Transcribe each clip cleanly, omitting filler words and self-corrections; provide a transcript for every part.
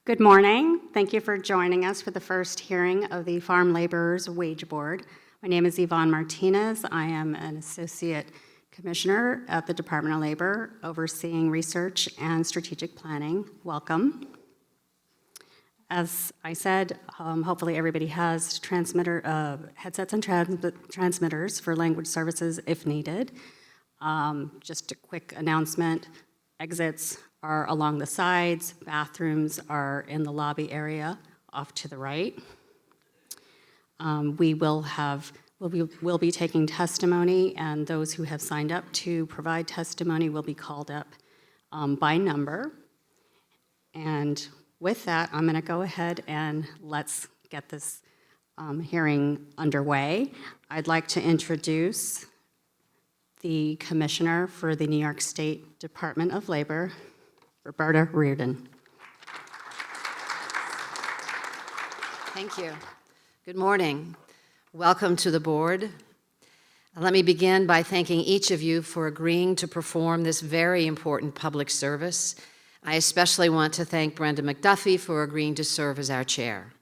Good morning. Thank you for joining us for the first hearing of the Farm Laborers Wage Board. My name is Yvonne Martinez. I am an Associate Commissioner at the Department of Labor, overseeing research and strategic planning. Welcome. As I said, hopefully everybody has headsets and transmitters for language services if needed. Just a quick announcement, exits are along the sides, bathrooms are in the lobby area off to the right. We will be taking testimony, and those who have signed up to provide testimony will be called up by number. And with that, I'm going to go ahead and let's get this hearing underway. I'd like to introduce the Commissioner for the New York State Department of Labor, Roberta Reardon. Thank you. Good morning. Welcome to the board. Let me begin by thanking each of you for agreeing to perform this very important public service. I especially want to thank Brenda McDuffie for agreeing to serve as our chair.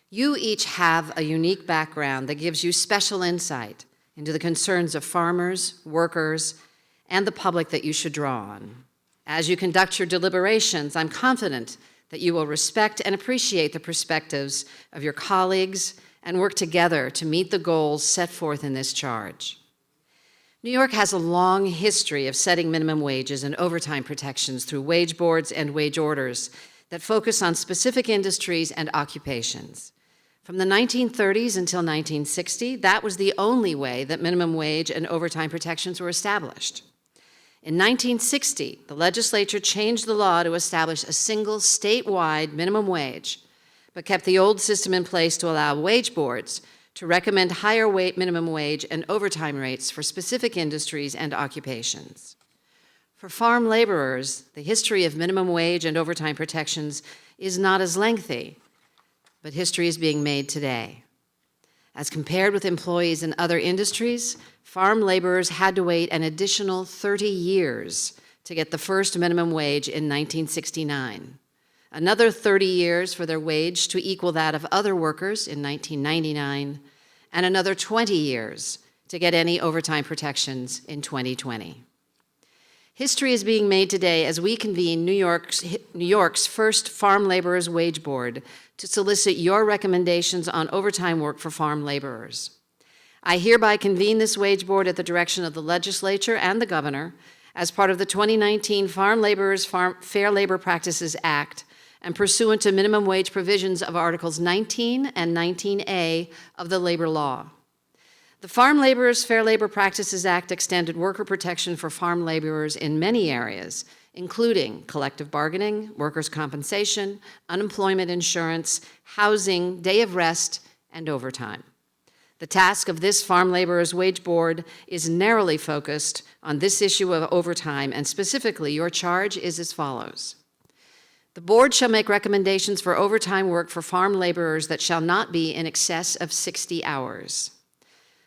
You each have a unique background that gives you special insight into the concerns of farmers, workers, and the public that you should draw on. As you conduct your deliberations, I'm confident that you will respect and appreciate the perspectives of your colleagues and work together to meet the goals set forth in this charge. New York has a long history of setting minimum wages and overtime protections through wage boards and wage orders that focus on specific industries and occupations. From the 1930s until 1960, that was the only way that minimum wage and overtime protections were established. In 1960, the legislature changed the law to establish a single statewide minimum wage, but kept the old system in place to allow wage boards to recommend higher minimum wage and overtime rates for specific industries and occupations. For farm laborers, the history of minimum wage and overtime protections is not as lengthy, but history is being made today. As compared with employees in other industries, farm laborers had to wait an additional 30 years to get the first minimum wage in 1969, another 30 years for their wage to equal that of other workers in 1999, and another 20 years to get any overtime protections in 2020. History is being made today as we convene New York's first Farm Laborers Wage Board to solicit your recommendations on overtime work for farm laborers. I hereby convene this wage board at the direction of the legislature and the governor as part of the 2019 Farm Laborers Fair Labor Practices Act and pursuant to minimum wage provisions of Articles 19 and 19A of the labor law. The Farm Laborers Fair Labor Practices Act extended worker protection for farm laborers in many areas, including collective bargaining, workers' compensation, unemployment insurance, housing, day of rest, and overtime. The task of this Farm Laborers Wage Board is narrowly focused on this issue of overtime, and specifically, your charge is as follows. The board shall make recommendations for overtime work for farm laborers that shall not be in excess of 60 hours.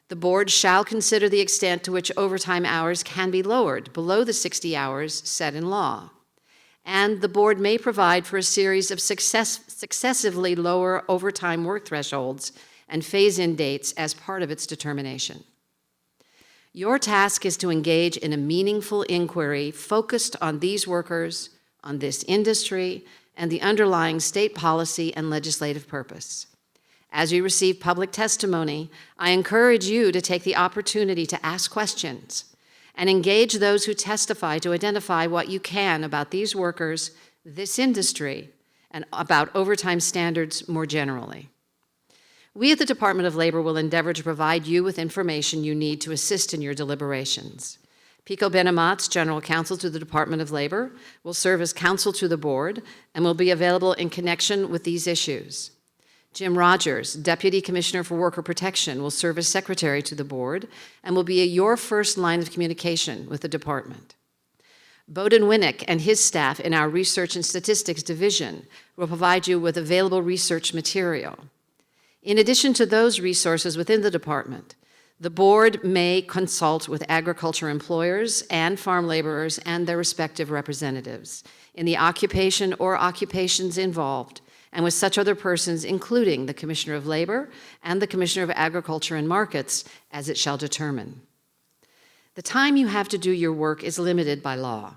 The board shall consider the extent to which overtime hours can be lowered below the 60 hours set in law. And the board may provide for a series of successively lower overtime work thresholds and phase-in dates as part of its determination. Your task is to engage in a meaningful inquiry focused on these workers, on this industry, and the underlying state policy and legislative purpose. As you receive public testimony, I encourage you to take the opportunity to ask questions and engage those who testify to identify what you can about these workers, this industry, and about overtime standards more generally. We at the Department of Labor will endeavor to provide you with information you need to assist in your deliberations. Pico Benamatz, General Counsel to the Department of Labor, will serve as counsel to the board and will be available in connection with these issues. Jim Rogers, Deputy Commissioner for Worker Protection, will serve as Secretary to the board and will be your first line of communication with the department. Bowden Winnick and his staff in our Research and Statistics Division will provide you with available research material. In addition to those resources within the department, The board may consult with agriculture employers and farm laborers and their respective representatives in the occupation or occupations involved, and with such other persons, including the Commissioner of Labor and the Commissioner of Agriculture and Markets, as it shall determine. The time you have to do your work is limited by law.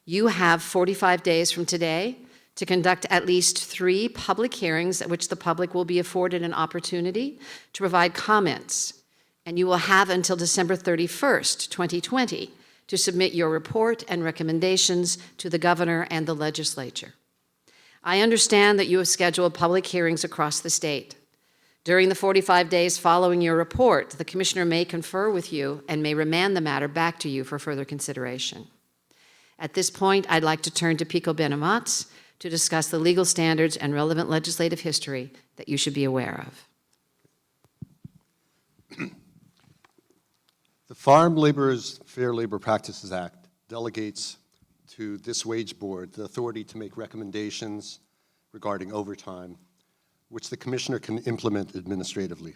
You have 45 days from today to conduct at least 3 public hearings at which the public will be afforded an opportunity to provide comments, and you will have until December 31st, 2020, to submit your report and recommendations to the governor and the legislature. I understand that you have scheduled public hearings across the state. During the 45 days following your report, the commissioner may confer with you and may remand the matter back to you for further consideration. At this point, I'd like to turn to Pico Benamatz to discuss the legal standards and relevant legislative history that you should be aware of. The Farm Laborers Fair Labor Practices Act delegates to this wage board the authority to make recommendations regarding overtime, which the commissioner can implement administratively.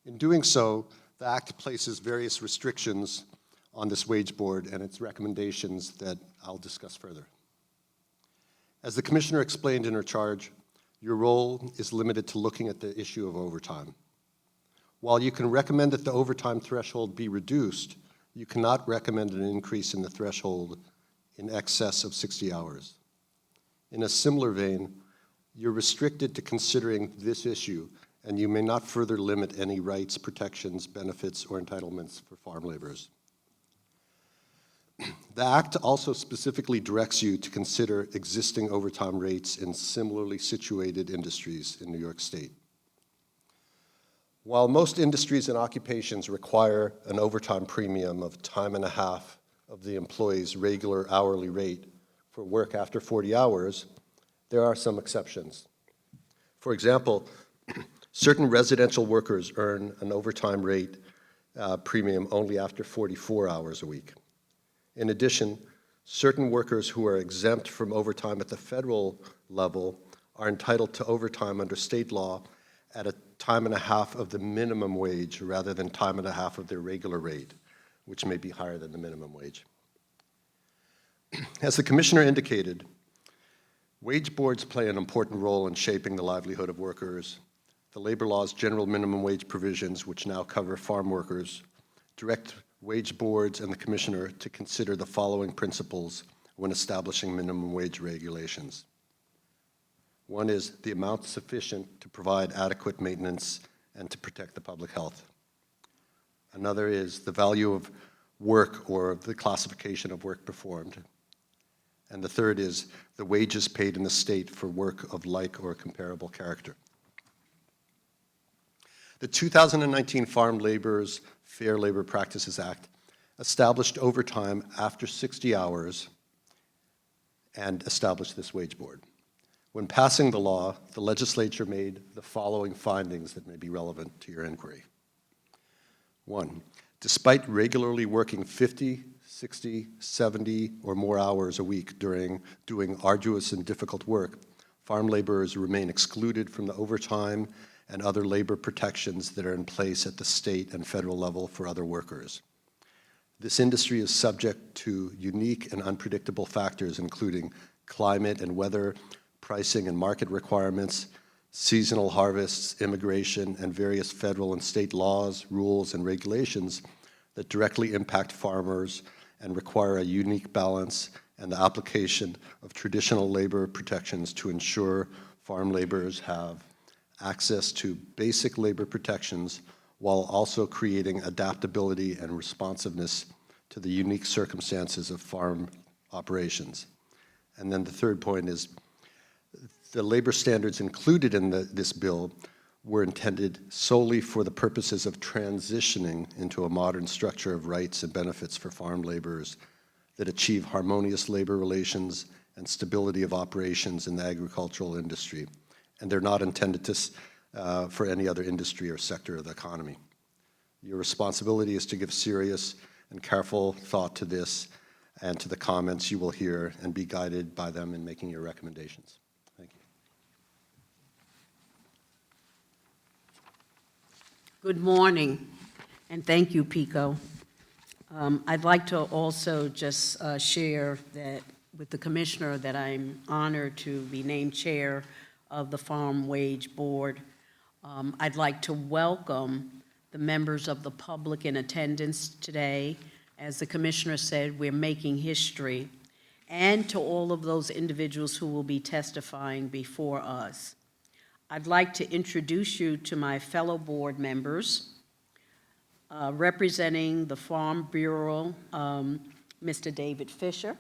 In doing so, the act places various restrictions on this wage board and its recommendations that I'll discuss further. As the commissioner explained in her charge, your role is limited to looking at the issue of overtime. While you can recommend that the overtime threshold be reduced, you cannot recommend an increase in the threshold in excess of 60 hours. In a similar vein, you're restricted to considering this issue, and you may not further limit any rights, protections, benefits, or entitlements for farm laborers. The Act also specifically directs you to consider existing overtime rates in similarly situated industries in New York State. While most industries and occupations require an overtime premium of time and a half of the employee's regular hourly rate for work after 40 hours, there are some exceptions. For example, certain residential workers earn an overtime rate premium only after 44 hours a week. In addition, certain workers who are exempt from overtime at the federal level are entitled to overtime under state law at a time and a half of the minimum wage rather than time and a half of their regular rate, which may be higher than the minimum wage. As the commissioner indicated, wage boards play an important role in shaping the livelihood of workers. The labor law's general minimum wage provisions, which now cover farm workers, direct wage boards and the commissioner to consider the following principles when establishing minimum wage regulations. One is the amount sufficient to provide adequate maintenance and to protect the public health. Another is the value of work or the classification of work performed. And the third is the wages paid in the state for work of like or comparable character. The 2019 Farm Laborers Fair Labor Practices Act established overtime after 60 hours and established this wage board. When passing the law, the legislature made the following findings that may be relevant to your inquiry. 1, despite regularly working 50, 60, 70, or more hours a week doing arduous and difficult work, farm laborers remain excluded from the overtime and other labor protections that are in place at the state and federal level for other workers. This industry is subject to unique and unpredictable factors, including climate and weather, pricing and market requirements, seasonal harvests, immigration, and various federal and state laws, rules, and regulations that directly impact farmers and require a unique balance and the application of traditional labor protections to ensure farm laborers have access to basic labor protections while also creating adaptability and responsiveness to the unique circumstances of farm operations. And then the third point is the labor standards included in this bill were intended solely for the purposes of transitioning into a modern structure of rights and benefits for farm laborers that achieve harmonious labor relations and stability of operations in the agricultural industry. And they're not intended to, for any other industry or sector of the economy. Your responsibility is to give serious and careful thought to this and to the comments you will hear and be guided by them in making your recommendations. Thank you. Good morning. And thank you, Pico. I'd like to also just share that with the commissioner that I'm honored to be named chair of the Farm Wage Board. I'd like to welcome the members of the public in attendance today. As the commissioner said, we're making history, and to all of those individuals who will be testifying before us. I'd like to introduce you to my fellow board members. Representing the Farm Bureau, Mr. David Fisher,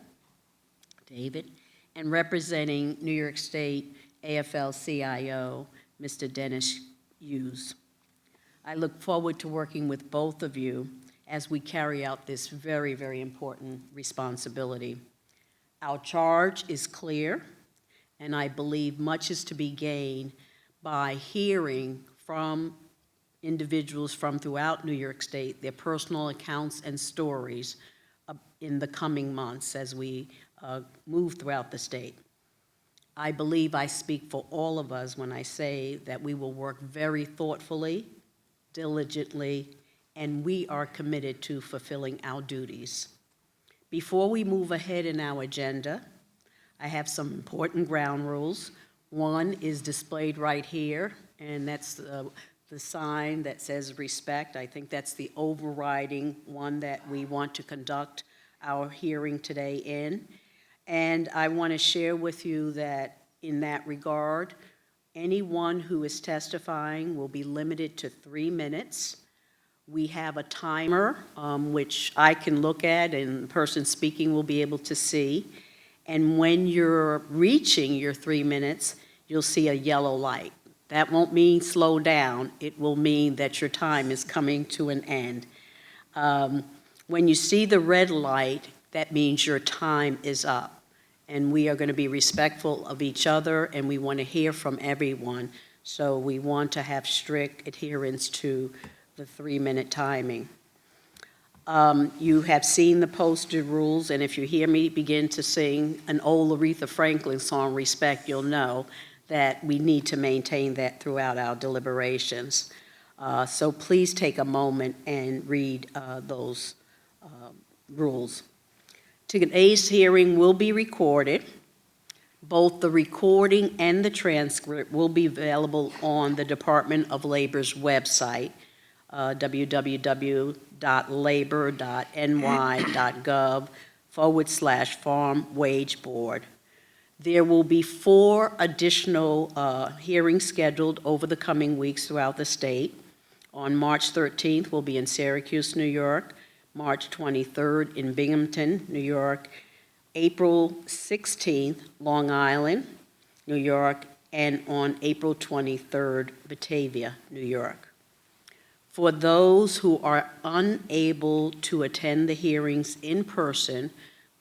and representing New York State AFL-CIO, Mr. Dennis Hughes. I look forward to working with both of you as we carry out this very, very important responsibility. Our charge is clear, and I believe much is to be gained by hearing from individuals from throughout New York State, their personal accounts and stories in the coming months as we move throughout the state. I believe I speak for all of us when I say that we will work very thoughtfully, diligently, and we are committed to fulfilling our duties. Before we move ahead in our agenda, I have some important ground rules. One is displayed right here, and that's the sign that says respect. I think that's the overriding one that we want to conduct our hearing today in. And I want to share with you that in that regard, anyone who is testifying will be limited to 3 minutes. We have a timer, which I can look at and the person speaking will be able to see. And when you're reaching your 3 minutes, you'll see a yellow light. That won't mean slow down. It will mean that your time is coming to an end. When you see the red light, that means your time is up. And we are going to be respectful of each other, and we want to hear from everyone. So we want to have strict adherence to the 3-minute timing. You have seen the posted rules, and if you hear me begin to sing an old Aretha Franklin song, Respect, you'll know that we need to maintain that throughout our deliberations. So please take a moment and read those rules. Today's hearing will be recorded. Both the recording and the transcript will be available on the Department of Labor's website, www.labor.ny.gov/farm wage board. There will be 4 additional hearings scheduled over the coming weeks throughout the state. On March 13th, we'll be in Syracuse, New York. March 23rd in Binghamton, New York. April 16th, Long Island, New York. And on April 23rd, Batavia, New York. For those who are unable to attend the hearings in person,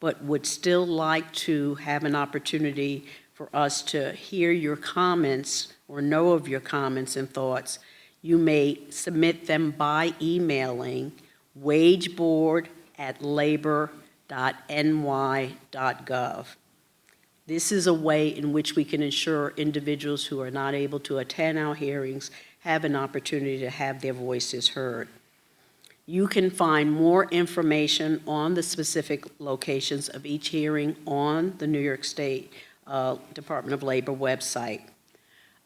but would still like to have an opportunity for us to hear your comments or know of your comments and thoughts, you may submit them by emailing wageboard@labor.ny.gov. This is a way in which we can ensure individuals who are not able to attend our hearings have an opportunity to have their voices heard. You can find more information on the specific locations of each hearing on the New York State Department of Labor website.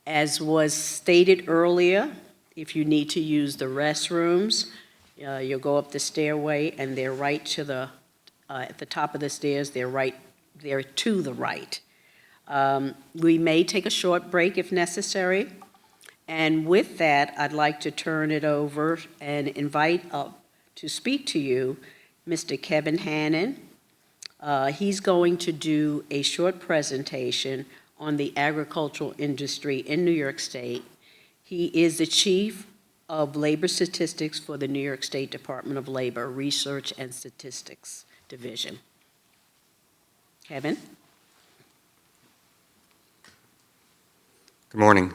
As was stated earlier, if you need to use the restrooms, you'll go up the stairway and they're right to the, at the top of the stairs, they're right there to the right. We may take a short break if necessary. And with that, I'd like to turn it over and invite up to speak to you Mr. Kevin Hannon. He's going to do a short presentation on the agricultural industry in New York State. He is the Chief of Labor Statistics for the New York State Department of Labor Research and Statistics Division. Kevin? Good morning.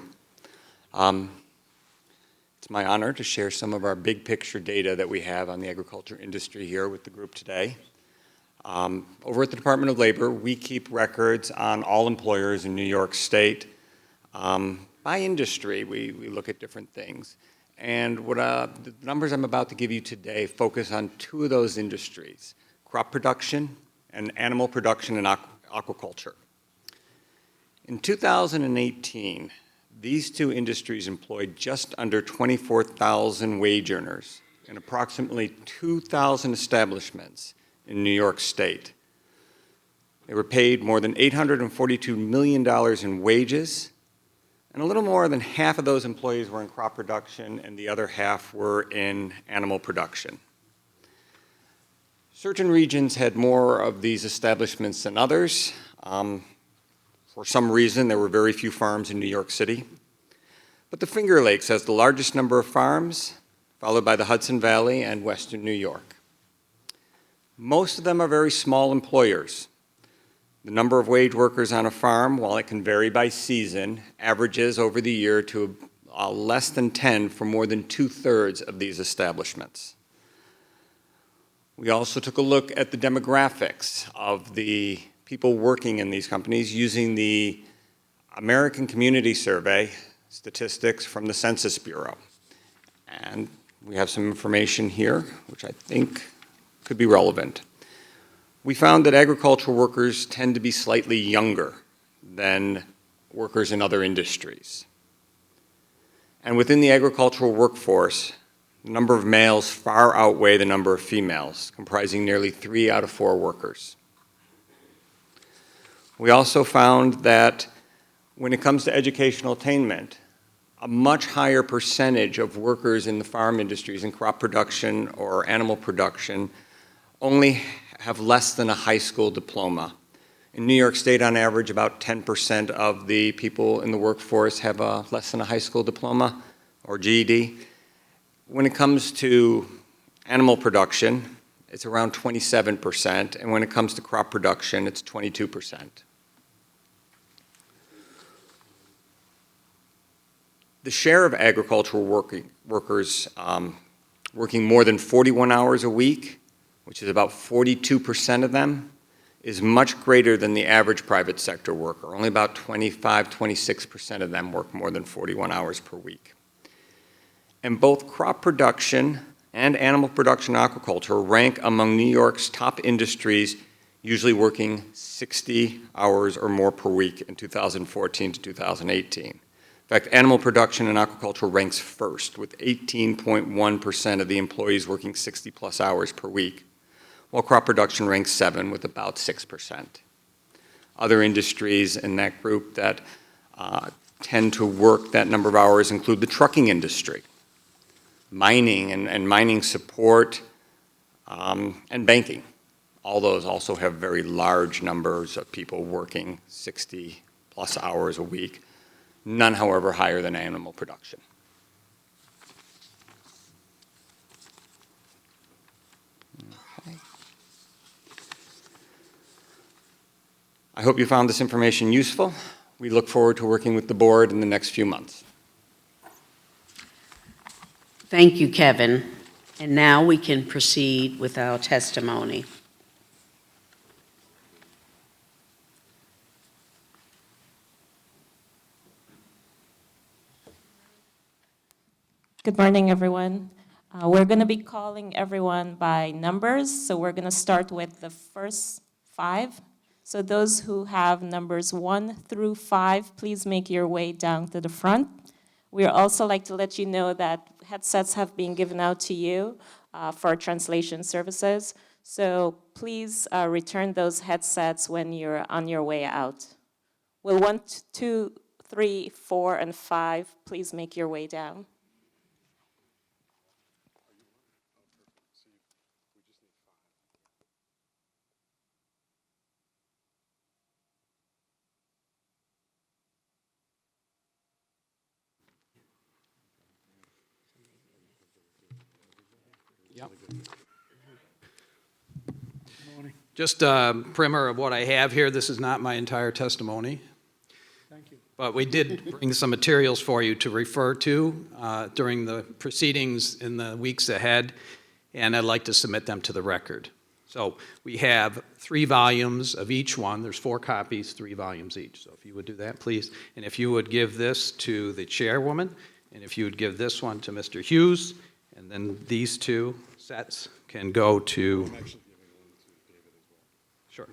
It's my honor to share some of our big picture data that we have on the agriculture industry here with the group today. Over at the Department of Labor, we keep records on all employers in New York State. By industry, we look at different things. And the numbers I'm about to give you today focus on two of those industries, crop production and animal production and aquaculture. In 2018, these two industries employed just under 24,000 wage earners in approximately 2,000 establishments in New York State. They were paid more than $842 million in wages, and a little more than half of those employees were in crop production and the other half were in animal production. Certain regions had more of these establishments than others. For some reason, there were very few farms in New York City. But the Finger Lakes has the largest number of farms, followed by the Hudson Valley and Western New York. Most of them are very small employers. The number of wage workers on a farm, while it can vary by season, averages over the year to less than 10 for more than 2/3 of these establishments. We also took a look at the demographics of the people working in these companies using the American Community Survey statistics from the Census Bureau. And we have some information here, which I think could be relevant. We found that agricultural workers tend to be slightly younger than workers in other industries. And within the agricultural workforce, the number of males far outweigh the number of females, comprising nearly 3 out of 4 workers. We also found that when it comes to educational attainment, a much higher percentage of workers in the farm industries, in crop production or animal production, only have less than a high school diploma. In New York State, on average, about 10% of the people in the workforce have less than a high school diploma or GED. When it comes to animal production, it's around 27%, and when it comes to crop production, it's 22%. The share of agricultural workers working more than 41 hours a week, which is about 42% of them, is much greater than the average private sector worker. Only about 26% of them work more than 41 hours per week. And both crop production and animal production aquaculture rank among New York's top industries, usually working 60 hours or more per week in 2014 to 2018. In fact, animal production and aquaculture ranks first, with 18.1% of the employees working 60-plus hours per week, while crop production ranks 7 with about 6%. Other industries in that group that tend to work that number of hours include the trucking industry, mining and mining support, and banking. All those also have very large numbers of people working 60-plus hours a week, none, however, higher than animal production. I hope you found this information useful. We look forward to working with the board in the next few months. Thank you, Kevin. And now we can proceed with our testimony. Good morning, everyone. We're going to be calling everyone by numbers, so we're going to start with the first 5. So those who have numbers 1 through 5, please make your way down to the front. We'd also like to let you know that headsets have been given out to you for translation services. So please return those headsets when you're on your way out. Will 1, 2, 3, 4, and 5 please make your way down? Just a primer of what I have here. This is not my entire testimony. Thank you. But we did bring some materials for you to refer to during the proceedings in the weeks ahead, and I'd like to submit them to the record. So we have 3 volumes of each one. There's 4 copies, 3 volumes each. So if you would do that, please. And if you would give this to the chairwoman, And if you would give this one to Mr. Hughes, and then these two sets can go to... I'm actually giving one to David as well. Sure.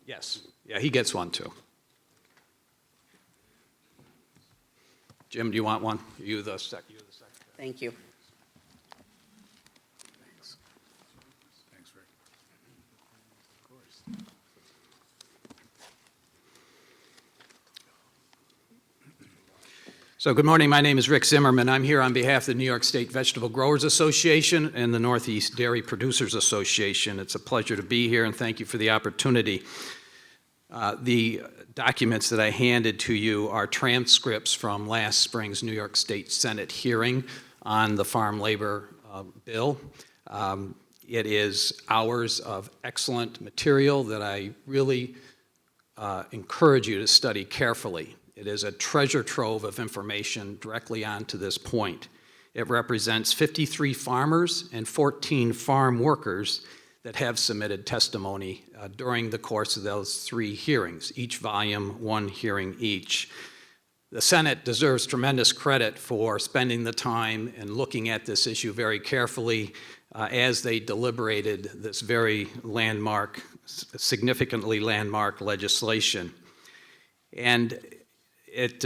Yes. Yeah, he gets one too. Jim, do you want one? You the secretary. Thank you. Thanks, Rick. Of course. So good morning, my name is Rick Zimmerman. I'm here on behalf of the New York State Vegetable Growers Association and the Northeast Dairy Producers Association. It's a pleasure to be here, and thank you for the opportunity. The documents that I handed to you are transcripts from last spring's New York State Senate hearing on the Farm Labor Bill. It is hours of excellent material that I really encourage you to study carefully. It is a treasure trove of information directly onto this point. It represents 53 farmers and 14 farm workers that have submitted testimony during the course of those 3 hearings, each volume, 1 hearing each. The Senate deserves tremendous credit for spending the time and looking at this issue very carefully as they deliberated this very landmark, significantly landmark legislation. And it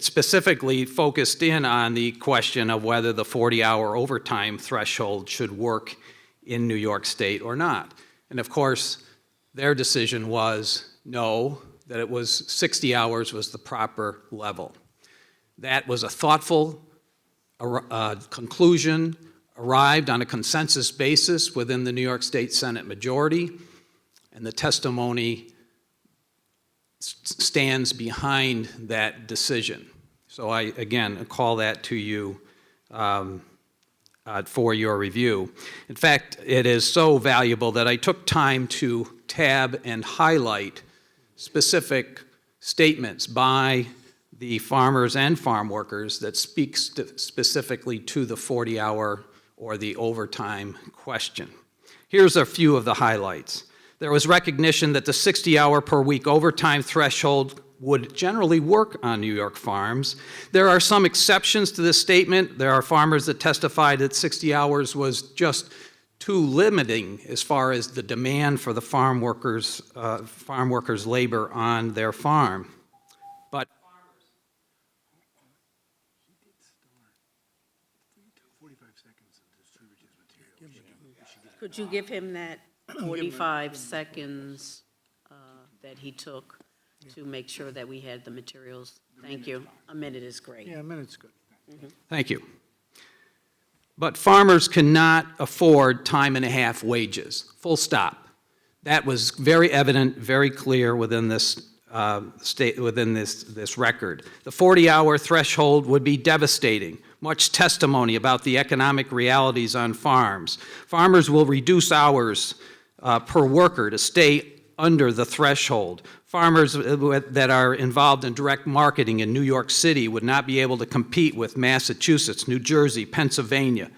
specifically focused in on the question of whether the 40-hour overtime threshold should work in New York State or not. And of course, their decision was no, that it was 60 hours was the proper level. That was a thoughtful conclusion, arrived on a consensus basis within the New York State Senate majority, and the testimony stands behind that decision. So I, again, call that to you for your review. In fact, it is so valuable that I took time to tab and highlight specific statements by the farmers and farm workers that speak specifically to the 40-hour or the overtime question. Here's a few of the highlights. There was recognition that the 60-hour per week overtime threshold would generally work on New York farms. There are some exceptions to this statement. There are farmers that testified that 60 hours was just too limiting as far as the demand for the farm workers' labor on their farm. But He did start. It took 45 seconds to distribute his material. Could you give him that 45 seconds that he took to make sure that we had the materials? Thank you. A minute is great. Yeah, a minute's good. thank you. But farmers cannot afford time and a half wages, full stop. That was very evident, very clear within this this record. The 40-hour threshold would be devastating. Much testimony about the economic realities on farms. Farmers will reduce hours per worker to stay under the threshold. Farmers that are involved in direct marketing in New York City would not be able to compete with Massachusetts, New Jersey, Pennsylvania,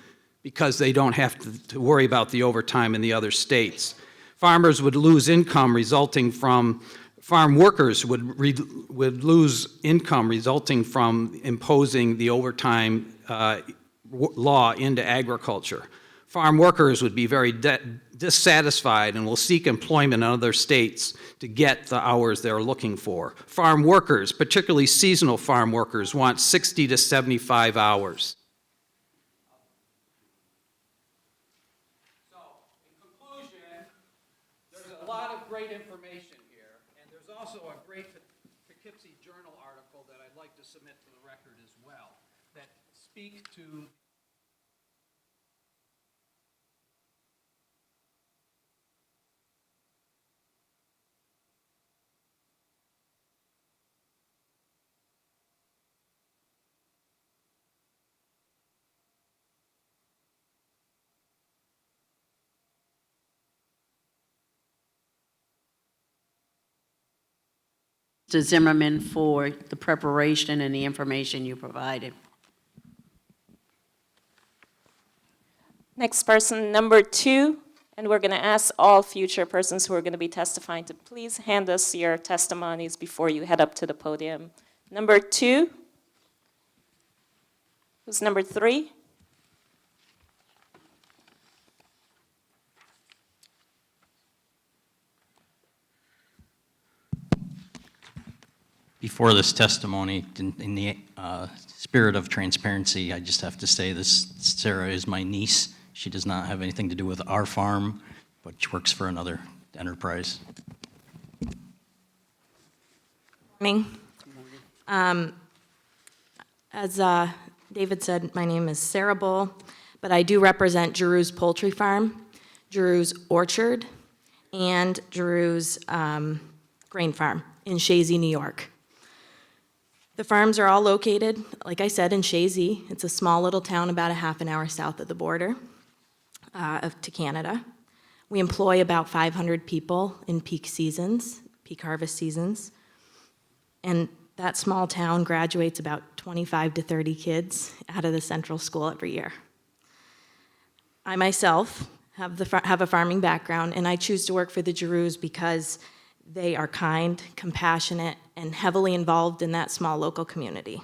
because they don't have to worry about the overtime in the other states. Farmers would lose income resulting from, farm workers would lose income resulting from imposing the overtime law into agriculture. Farm workers would be very dissatisfied and will seek employment in other states to get the hours they're looking for. Farm workers, particularly seasonal farm workers, want 60 to 75 hours. So, in conclusion, there's a lot of great information here, and there's also a great Poughkeepsie Journal article that I'd like to submit to the record as well, that speak to Mr. Zimmerman for the preparation and the information you provided. Next person, number 2, and we're going to ask all future persons who are going to be testifying to please hand us your testimonies before you head up to the podium. Number 2. Who's number 3? Before this testimony, in the spirit of transparency, I just have to say this, Sarah is my niece. She does not have anything to do with our farm, but she works for another enterprise. Morning. As David said, my name is Sarah Bull, but I do represent Giroux's Poultry Farm, Giroux's Orchard, and Giroux's Grain Farm in Shazy, New York. The farms are all located, like I said, in Shazy. It's a small little town about a half an hour south of the border to Canada. We employ about 500 people in peak seasons, peak harvest seasons. And that small town graduates about 25 to 30 kids out of the central school every year. I myself have a farming background, and I choose to work for the Giroux's because they are kind, compassionate, and heavily involved in that small local community.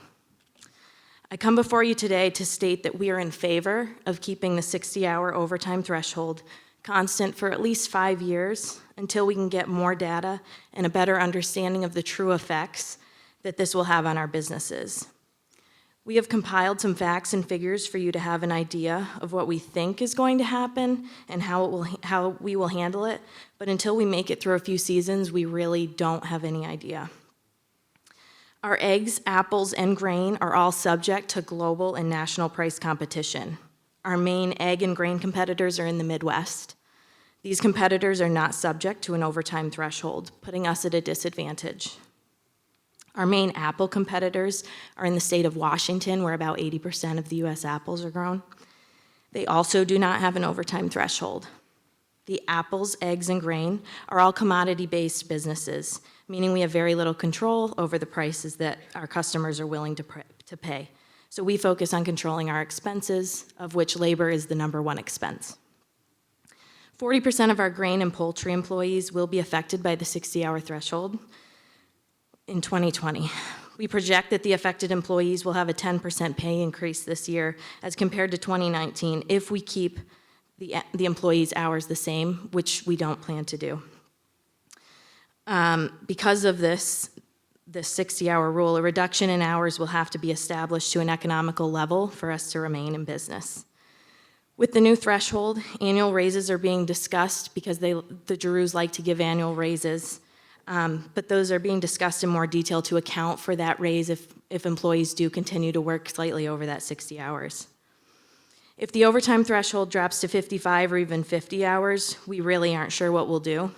I come before you today to state that we are in favor of keeping the 60-hour overtime threshold constant for at least 5 years until we can get more data and a better understanding of the true effects that this will have on our businesses. We have compiled some facts and figures for you to have an idea of what we think is going to happen and how we will handle it, but until we make it through a few seasons, we really don't have any idea. Our eggs, apples, and grain are all subject to global and national price competition. Our main egg and grain competitors are in the Midwest. These competitors are not subject to an overtime threshold, putting us at a disadvantage. Our main apple competitors are in the state of Washington, where about 80% of the U.S. apples are grown. They also do not have an overtime threshold. The apples, eggs, and grain are all commodity-based businesses, meaning we have very little control over the prices that our customers are willing to pay. So we focus on controlling our expenses, of which labor is the #1 expense. 40% of our grain and poultry employees will be affected by the 60-hour threshold in 2020. We project that the affected employees will have a 10% pay increase this year as compared to 2019 if we keep the employees' hours the same, which we don't plan to do. Because of this 60-hour rule, a reduction in hours will have to be established to an economical level for us to remain in business. With the new threshold, annual raises are being discussed because the Giroux's like to give annual raises. But those are being discussed in more detail to account for that raise if employees do continue to work slightly over that 60 hours. If the overtime threshold drops to 55 or even 50 hours, we really aren't sure what we'll do.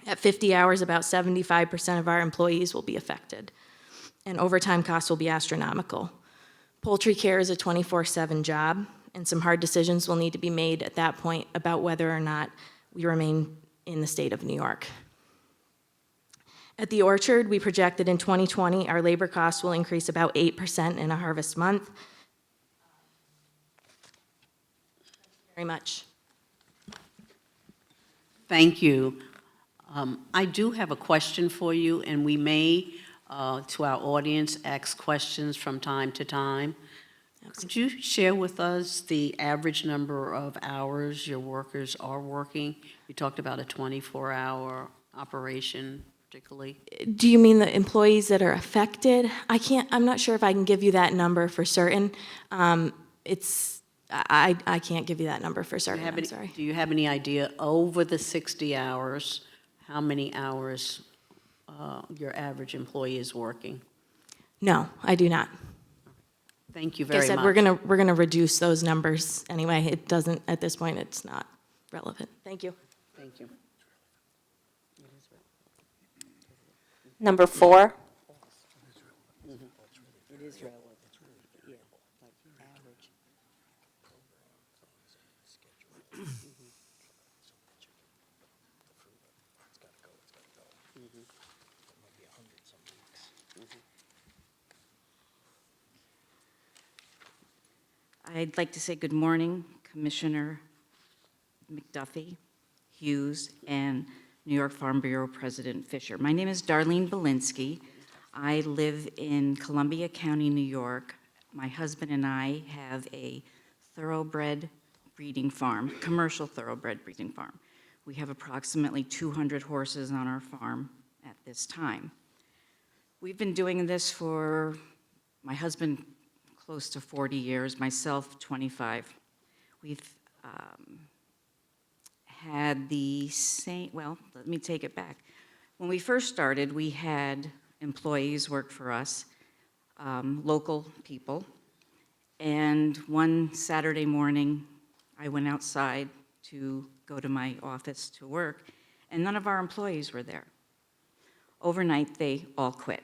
At 50 hours, about 75% of our employees will be affected, and overtime costs will be astronomical. Poultry care is a 24/7 job, and some hard decisions will need to be made at that point about whether or not we remain in the state of New York. At the Orchard, we project that in 2020, our labor costs will increase about 8% in a harvest month. Very much. Thank you. I do have a question for you, and we may, to our audience, ask questions from time to time. Could you share with us the average number of hours your workers are working? You talked about a 24-hour operation, particularly. Do you mean the employees that are affected? I'm not sure if I can give you that number for certain. I can't give you that number for certain, I'm sorry. Do you have any idea over the 60 hours, how many hours your average employee is working? No, I do not. Thank you Like I very said, much. we're gonna reduce those numbers anyway. It doesn't, at this point, it's not relevant. Thank you. Thank you. Number 4. It is relevant. Yeah, like average. I'd like to say good morning, Commissioner McDuffie, Hughes, and New York Farm Bureau President Fisher. My name is Darlene Belinsky. I live in Columbia County, New York. my husband and I have a thoroughbred breeding farm, commercial thoroughbred breeding farm. We have approximately 200 horses on our farm at this time. We've been doing this for, my husband, close to 40 years, myself, 25. We've had the same, well, let me take it back. When we first started, we had employees work for us, local people, and one Saturday morning, I went outside to go to my office to work, and none of our employees were there. Overnight, they all quit,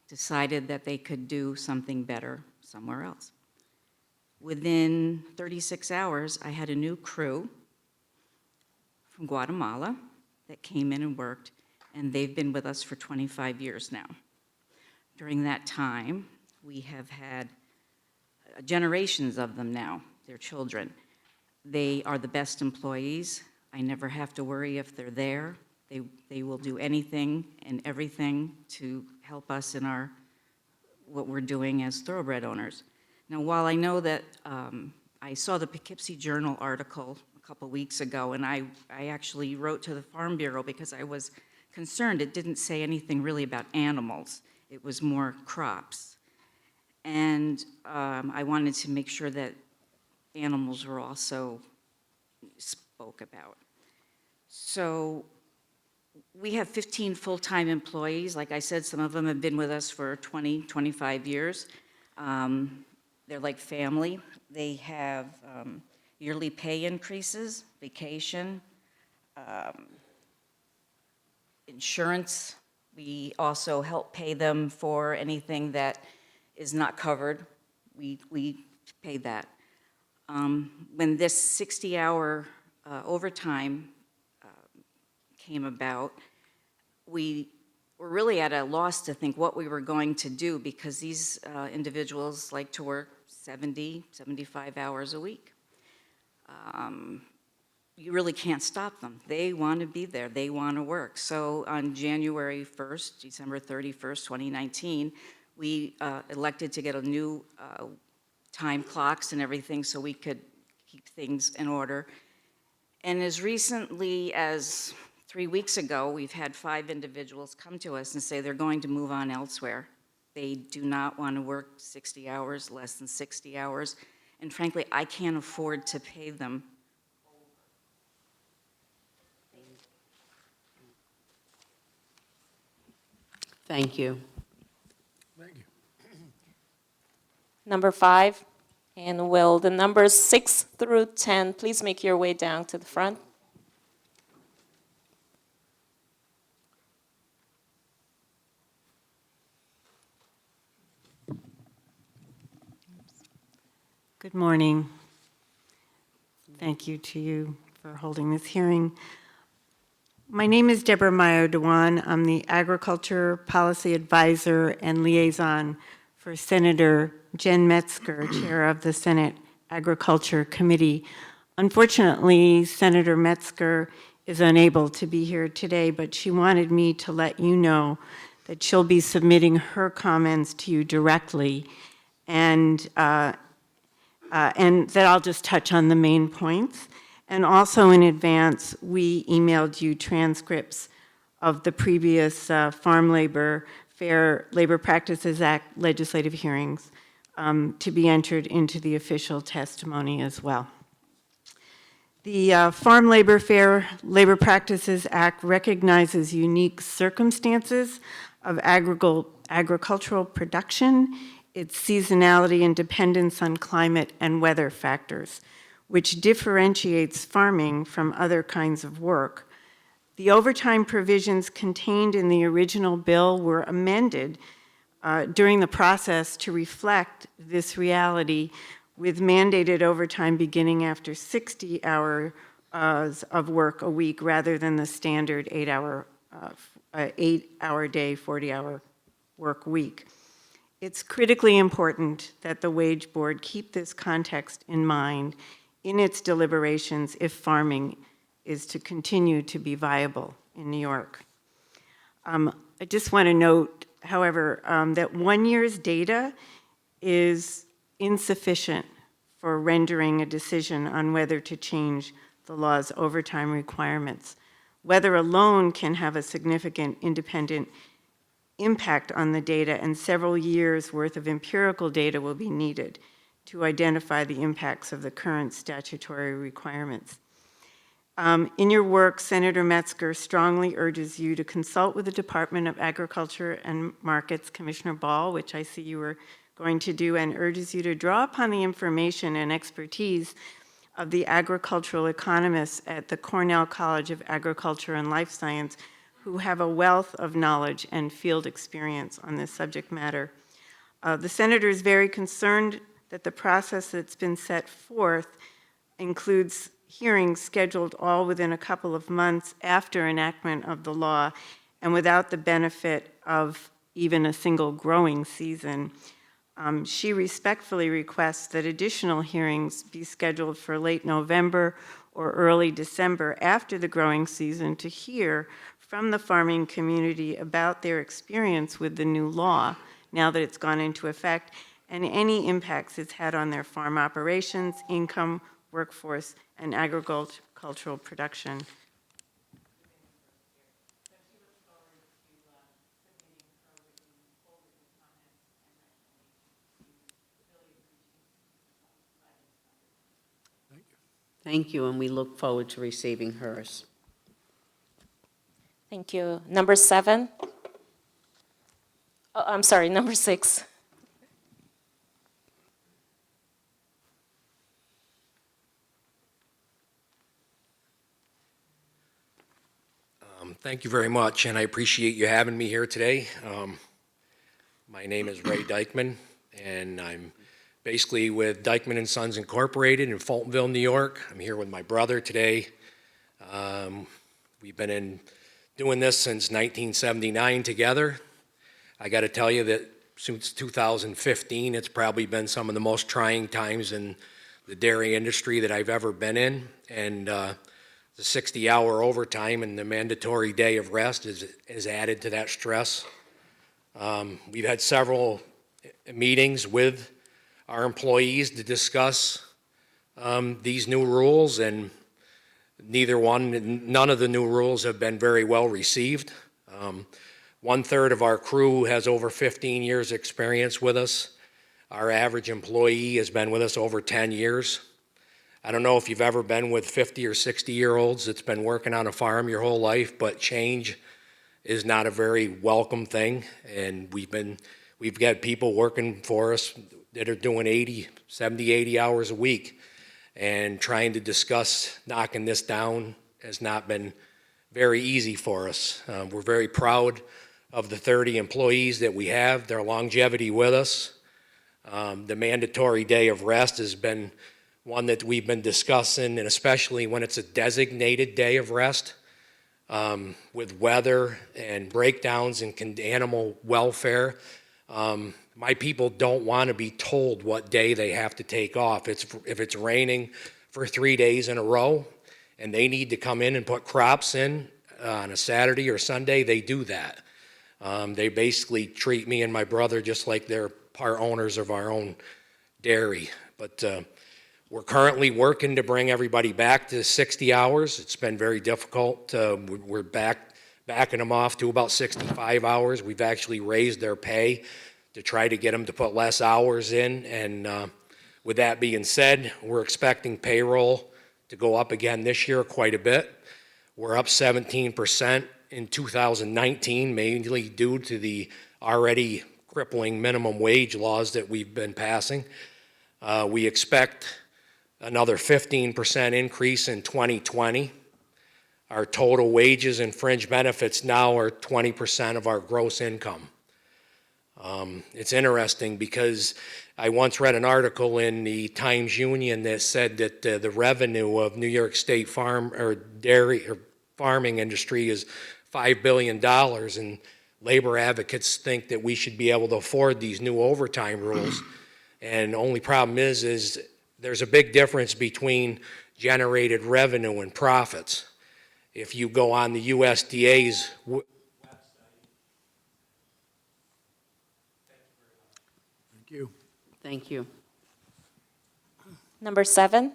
decided that they could do something better somewhere else. Within 36 hours, I had a new crew from Guatemala that came in and worked, and they've been with us for 25 years now. During that time, we have had generations of them now, their children. They are the best employees. I never have to worry if they're there. They will do anything and everything to help us in what we're doing as thoroughbred owners. Now, while I know that I saw the Poughkeepsie Journal article a couple weeks ago, and I actually wrote to the Farm Bureau because I was concerned. It didn't say anything really about animals. It was more crops. And I wanted to make sure that animals were also spoke about. So we have 15 full-time employees. Like I said, some of them have been with us for 20, 25 years. They're like family. They have yearly pay increases, vacation, insurance. We also help pay them for anything that is not covered. We pay that. When this 60-hour overtime came about, we were really at a loss to think what we were going to do because these individuals like to work 70, 75 hours a week. You really can't stop them. They want to be there. They want to work. So on January 1st, December 31st, 2019, we elected to get a new time clocks and everything so we could keep things in order. And as recently as 3 weeks ago, we've had 5 individuals come to us and say they're going to move on elsewhere. They do not want to work 60 hours, less than 60 hours. And frankly, I can't afford to pay them. Thank you. Thank you. Number 5, and will the numbers 6 through 10 please make your way down to the front? Good morning. Thank you to you for holding this hearing. My name is Deborah Mayo-Dewan. I'm the Agriculture Policy Advisor and Liaison for Senator Jen Metzger, Chair of the Senate Agriculture Committee. Unfortunately, Senator Metzger is unable to be here today, but she wanted me to let you know that she'll be submitting her comments to you directly, and that I'll just touch on the main points. And also in advance, we emailed you transcripts of the previous Farm Labor Fair Labor Practices Act legislative hearings to be entered into the official testimony as well. The Farm Labor Fair Labor Practices Act recognizes unique circumstances of agricultural production, its seasonality and dependence on climate and weather factors, which differentiates farming from other kinds of work. The overtime provisions contained in the original bill were amended during the process to reflect this reality, with mandated overtime beginning after 60 hours of work a week rather than the standard 8-hour day, 40-hour work week. It's critically important that the Wage Board keep this context in mind in its deliberations if farming is to continue to be viable in New York. I just want to note, however, that 1 year's data is insufficient for rendering a decision on whether to change the law's overtime requirements. Weather alone can have a significant independent impact on the data, and several years' worth of empirical data will be needed to identify the impacts of the current statutory requirements. In your work, Senator Metzger strongly urges you to consult with the Department of Agriculture and Markets, Commissioner Ball, which I see you were going to do, and urges you to draw upon the information and expertise of the agricultural economists at the Cornell College of Agriculture and Life Science, who have a wealth of knowledge and field experience on this subject matter. The Senator is very concerned that the process that's been set forth includes hearings scheduled all within a couple of months after enactment of the law and without the benefit of even a single growing season. She respectfully requests that additional hearings be scheduled for late November or early December after the growing season to hear from the farming community about their experience with the new law now that it's gone into effect and any impacts it's had on their farm operations, income, workforce, and agricultural production. Thank you, and we look forward to receiving hers. Thank you. Number 7. Oh, I'm sorry, number 6. Thank you very much, and I appreciate you having me here today. My name is Ray Dykeman, and I'm basically with Dykeman & Sons Incorporated in Fultonville, New York. I'm here with my brother today. We've been doing this since 1979 together. I got to tell you that since 2015, it's probably been some of the most trying times in the dairy industry that I've ever been in, and the 60-hour overtime and the mandatory day of rest is added to that stress. We've had several meetings with our employees to discuss these new rules, and none of the new rules have been very well received. 1/3 of our crew has over 15 years experience with us. Our average employee has been with us over 10 years. I don't know if you've ever been with 50 or 60-year-olds that's been working on a farm your whole life, but change is not a very welcome thing. And we've got people working for us that are doing 70, 80 hours a week, and trying to discuss knocking this down has not been very easy for us. We're very proud of the 30 employees that we have, their longevity with us. The mandatory day of rest has been one that we've been discussing, and especially when it's a designated day of rest, with weather and breakdowns in animal welfare. My people don't want to be told what day they have to take off. If it's raining for 3 days in a row and they need to come in and put crops in on a Saturday or Sunday, they do that. They basically treat me and my brother just like they're part owners of our own dairy. But we're currently working to bring everybody back to 60 hours. It's been very difficult. We're backing them off to about 65 hours. We've actually raised their pay to try to get them to put less hours in. And with that being said, we're expecting payroll to go up again this year quite a bit. We're up 17% in 2019, mainly due to the already crippling minimum wage laws that we've been passing. We expect another 15% increase in 2020. Our total wages and fringe benefits now are 20% of our gross income. It's interesting because I once read an article in the Times Union that said that the revenue of New York State farming industry is $5 billion, and labor advocates think that we should be able to afford these new overtime rules. And the only problem is there's a big difference between generated revenue and profits. If you go on the USDA's website. Thank you. Thank you. Number 7.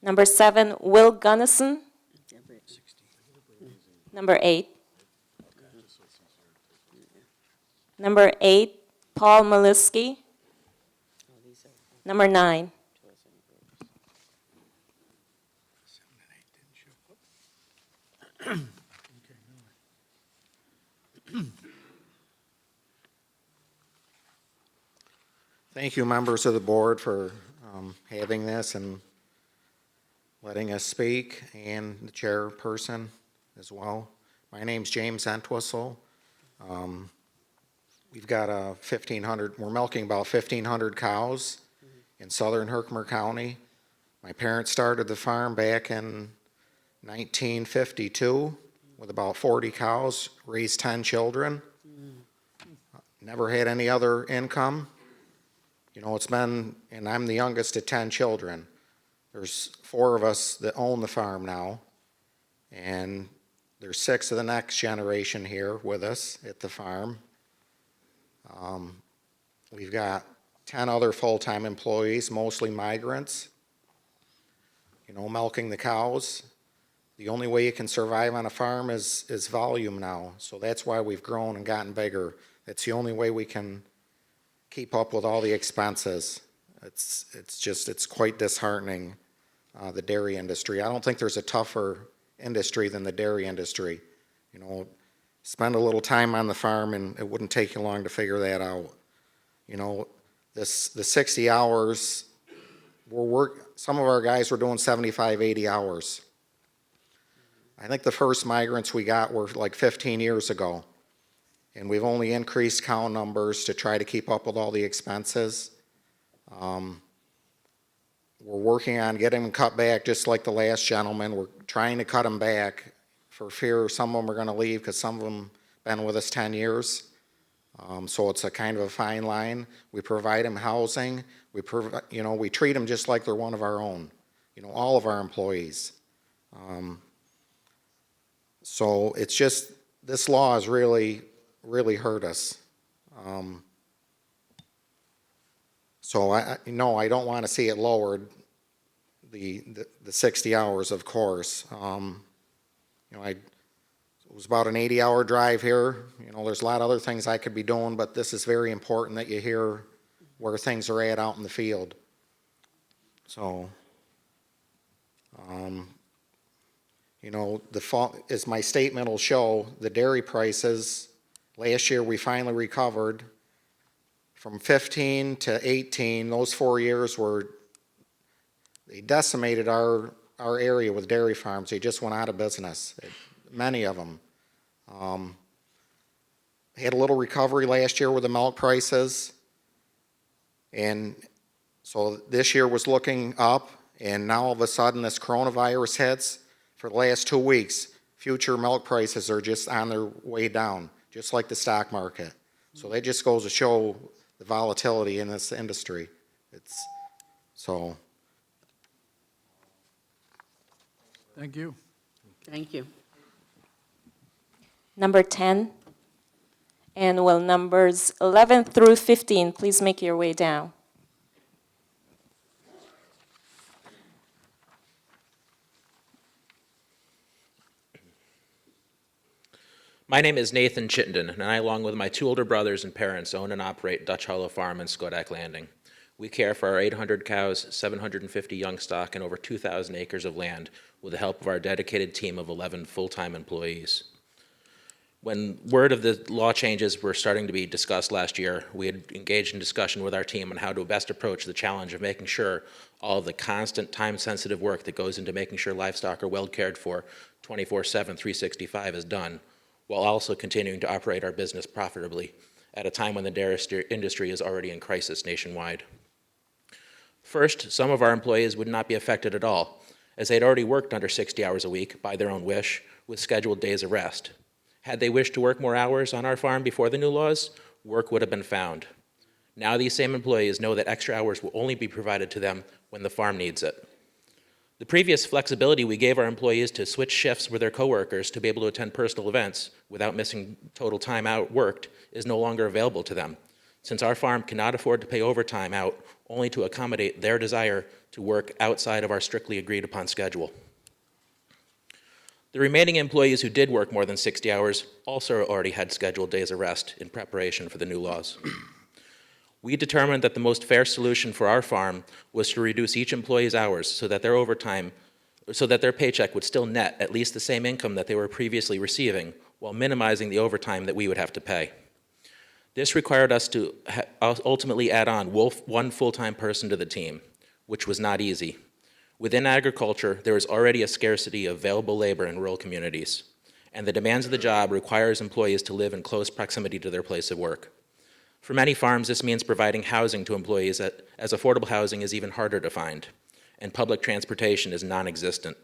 Number 7, Will Gunnison. Number 8. Number 8, Paul Maliski. Number 9. Thank you, members of the board, for having this and letting us speak, and the chairperson as well. My name's James Entwistle. We've got 1,500, we're milking about 1,500 cows in southern Herkimer County. My parents started the farm back in 1952 with about 40 cows, raised 10 children. Never had any other income. You know, it's been, and I'm the youngest of 10 children. There's 4 of us that own the farm now, and there's 6 of the next generation here with us at the farm. We've got 10 other full-time employees, mostly migrants, you know, milking the cows. The only way you can survive on a farm is volume now, so that's why we've grown and gotten bigger. It's the only way we can keep up with all the expenses. It's quite disheartening, the dairy industry. I don't think there's a tougher industry than the dairy industry. You know, spend a little time on the farm and it wouldn't take you long to figure that out. You know, the 60 hours, some of our guys were doing 75, 80 hours. I think the first migrants we got were like 15 years ago. And we've only increased cow numbers to try to keep up with all the expenses. We're working on getting them cut back just like the last gentleman. We're trying to cut them back for fear some of them are going to leave because some of them been with us 10 years. So it's a kind of a fine line. We provide them housing. We treat them just like they're one of our own, you know, all of our employees. So it's just, this law has really hurt us. So I don't want to see it lowered, the 60 hours, of course. You know, it was about an 80-hour drive here. You know, there's a lot of other things I could be doing, but this is very important that you hear where things are at out in the field. So, you know, as my statement will show, the dairy prices, last year we finally recovered. From 15 to 18, those 4 years they decimated our area with dairy farms. They just went out of business, many of them. Had a little recovery last year with the milk prices. And so this year was looking up, and now all of a sudden this coronavirus hits. For the last 2 weeks, future milk prices are just on their way down, just like the stock market. So that just goes to show the volatility in this industry. Thank you. Thank you. Number 10. And will numbers 11 through 15 please make your way down? My name is Nathan Chittenden, and I, along with my 2 older brothers and parents, own and operate Dutch Hollow Farm in Skodak Landing. We care for our 800 cows, 750 young stock, and over 2,000 acres of land with the help of our dedicated team of 11 full-time employees. When word of the law changes were starting to be discussed last year, we had engaged in discussion with our team on how to best approach the challenge of making sure all of the constant, time-sensitive work that goes into making sure livestock are well cared for 24/7, 365 is done, while also continuing to operate our business profitably at a time when the dairy industry is already in crisis nationwide. First, some of our employees would not be affected at all, as they'd already worked under 60 hours a week by their own wish with scheduled days of rest. Had they wished to work more hours on our farm before the new laws, work would have been found. Now these same employees know that extra hours will only be provided to them when the farm needs it. The previous flexibility we gave our employees to switch shifts with their coworkers to be able to attend personal events without missing total time out worked is no longer available to them. since our farm cannot afford to pay overtime out only to accommodate their desire to work outside of our strictly agreed upon schedule. The remaining employees who did work more than 60 hours also already had scheduled days of rest in preparation for the new laws. We determined that the most fair solution for our farm was to reduce each employee's hours so that their paycheck would still net at least the same income that they were previously receiving, while minimizing the overtime that we would have to pay. This required us to ultimately add on one full-time person to the team, which was not easy. Within agriculture, there is already a scarcity of available labor in rural communities, and the demands of the job requires employees to live in close proximity to their place of work. For many farms, this means providing housing to employees as affordable housing is even harder to find, and public transportation is non-existent.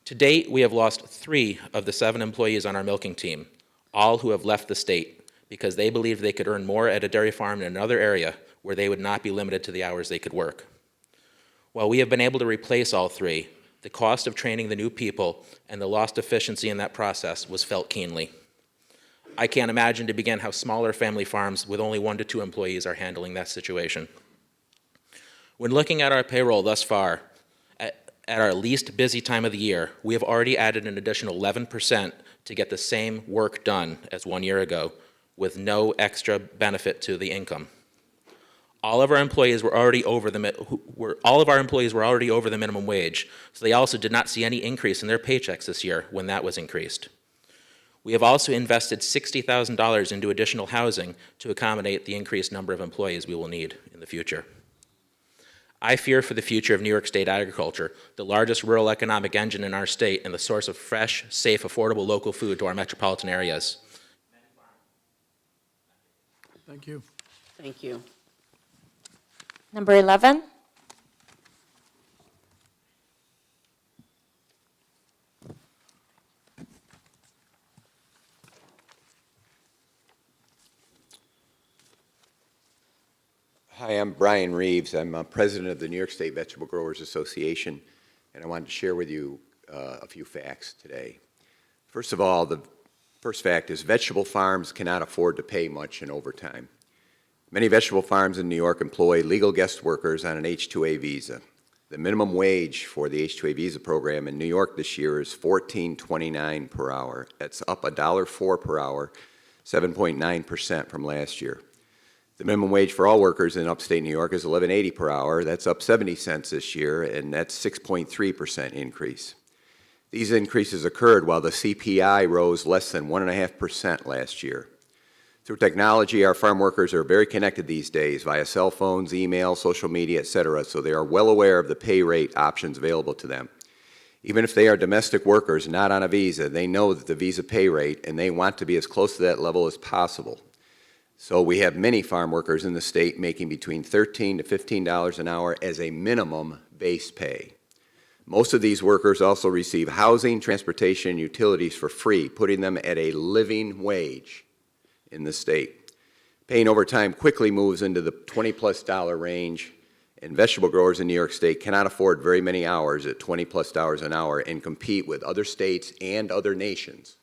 To date, we have lost 3 of the 7 employees on our milking team, all who have left the state because they believed they could earn more at a dairy farm in another area where they would not be limited to the hours they could work. While we have been able to replace all 3, the cost of training the new people and the lost efficiency in that process was felt keenly. I can't imagine to begin how smaller family farms with only 1 to 2 employees are handling that situation. When looking at our payroll thus far, at our least busy time of the year, we have already added an additional 11% to get the same work done as 1 year ago, with no extra benefit to the income. All of our employees were already over the minimum wage, so they also did not see any increase in their paychecks this year when that was increased. We have also invested $60,000 into additional housing to accommodate the increased number of employees we will need in the future. I fear for the future of New York State agriculture, the largest rural economic engine in our state and the source of fresh, safe, affordable local food to our metropolitan areas. Thank you. Thank you. Number 11. Hi, I'm Brian Reeves. I'm president of the New York State Vegetable Growers Association, and I wanted to share with you a few facts today. First of all, the first fact is vegetable farms cannot afford to pay much in overtime. Many vegetable farms in New York employ legal guest workers on an H-2A visa. The minimum wage for the H-2A visa program in New York this year is $14.29 per hour. That's up $1.04 per hour, 7.9% from last year. The minimum wage for all workers in upstate New York is $11.80 per hour. That's up 70 cents this year, and that's 6.3% increase. These increases occurred while the CPI rose less than 1.5% last year. Through technology, our farm workers are very connected these days via cell phones, email, social media, etc., so they are well aware of the pay rate options available to them. Even if they are domestic workers not on a visa, they know that the visa pay rate, and they want to be as close to that level as possible. So we have many farm workers in the state making between $13 to $15 an hour as a minimum base pay. Most of these workers also receive housing, transportation, and utilities for free, putting them at a living wage in the state. Paying overtime quickly moves into the $20+ range, and vegetable growers in New York State cannot afford very many hours at $20+ an hour and compete with other states and other nations.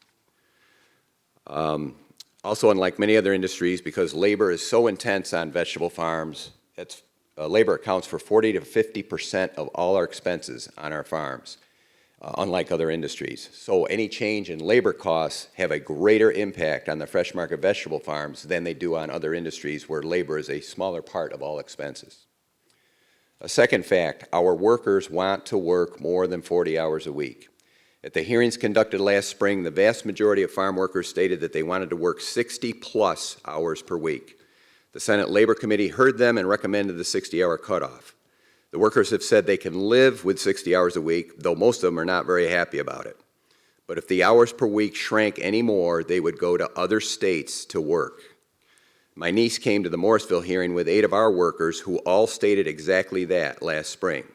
Also, unlike many other industries, because labor is so intense on vegetable farms, labor accounts for 40 to 50% of all our expenses on our farms, unlike other industries. So any change in labor costs have a greater impact on the fresh market vegetable farms than they do on other industries where labor is a smaller part of all expenses. A second fact, our workers want to work more than 40 hours a week. At the hearings conducted last spring, the vast majority of farm workers stated that they wanted to work 60+ hours per week. The Senate Labor Committee heard them and recommended the 60-hour cutoff. The workers have said they can live with 60 hours a week, though most of them are not very happy about it. But if the hours per week shrank any more, they would go to other states to work. My niece came to the Morrisville hearing with 8 of our workers who all stated exactly that last spring.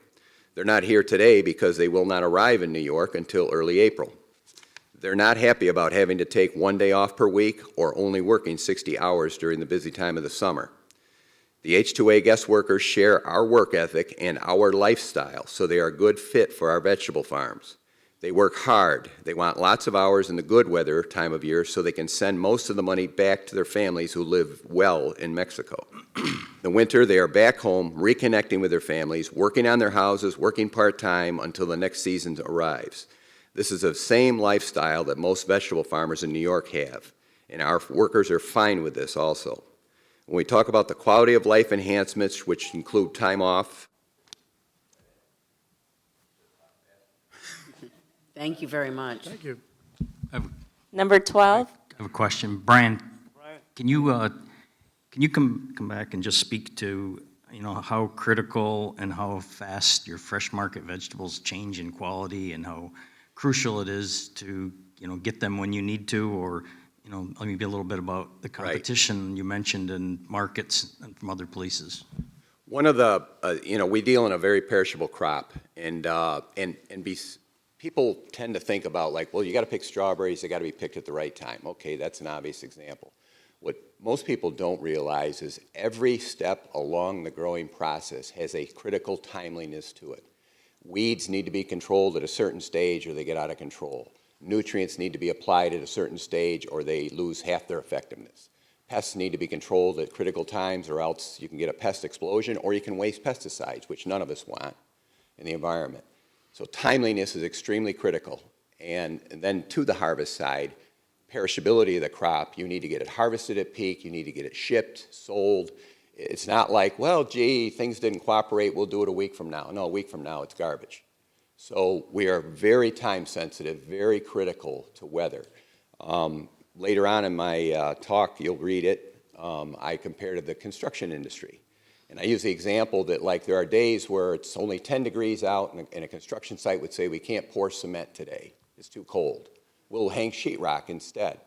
They're not here today because they will not arrive in New York until early April. They're not happy about having to take 1 day off per week or only working 60 hours during the busy time of the summer. The H-2A guest workers share our work ethic and our lifestyle, so they are a good fit for our vegetable farms. They work hard. They want lots of hours in the good weather time of year so they can send most of the money back to their families who live well in Mexico. The winter, they are back home, reconnecting with their families, working on their houses, working part-time until the next season arrives. This is the same lifestyle that most vegetable farmers in New York have, and our workers are fine with this also. When we talk about the quality of life enhancements, which include time off, Thank you very much. Thank you. Number 12. I have a question. Brian, can you come back and just speak to, how critical and how fast your fresh market vegetables change in quality and how crucial it is to, get them when you need to, or, maybe a little bit about the competition you mentioned in markets and from other places? one of the, we deal in a very perishable crop, and people tend to think about like, well, you got to pick strawberries, they got to be picked at the right time. Okay, that's an obvious example. What most people don't realize is every step along the growing process has a critical timeliness to it. Weeds need to be controlled at a certain stage or they get out of control. Nutrients need to be applied at a certain stage or they lose half their effectiveness. Pests need to be controlled at critical times or else you can get a pest explosion or you can waste pesticides, which none of us want in the environment. So timeliness is extremely critical. And then to the harvest side, perishability of the crop, you need to get it harvested at peak, you need to get it shipped, sold. It's not like, well, gee, things didn't cooperate, we'll do it a week from now. No, a week from now, it's garbage. So we are very time sensitive, very critical to weather. Later on in my talk, you'll read it, I compare to the construction industry. And I use the example that like there are days where it's only 10 degrees out and a construction site would say we can't pour cement today, it's too cold. We'll hang sheetrock instead.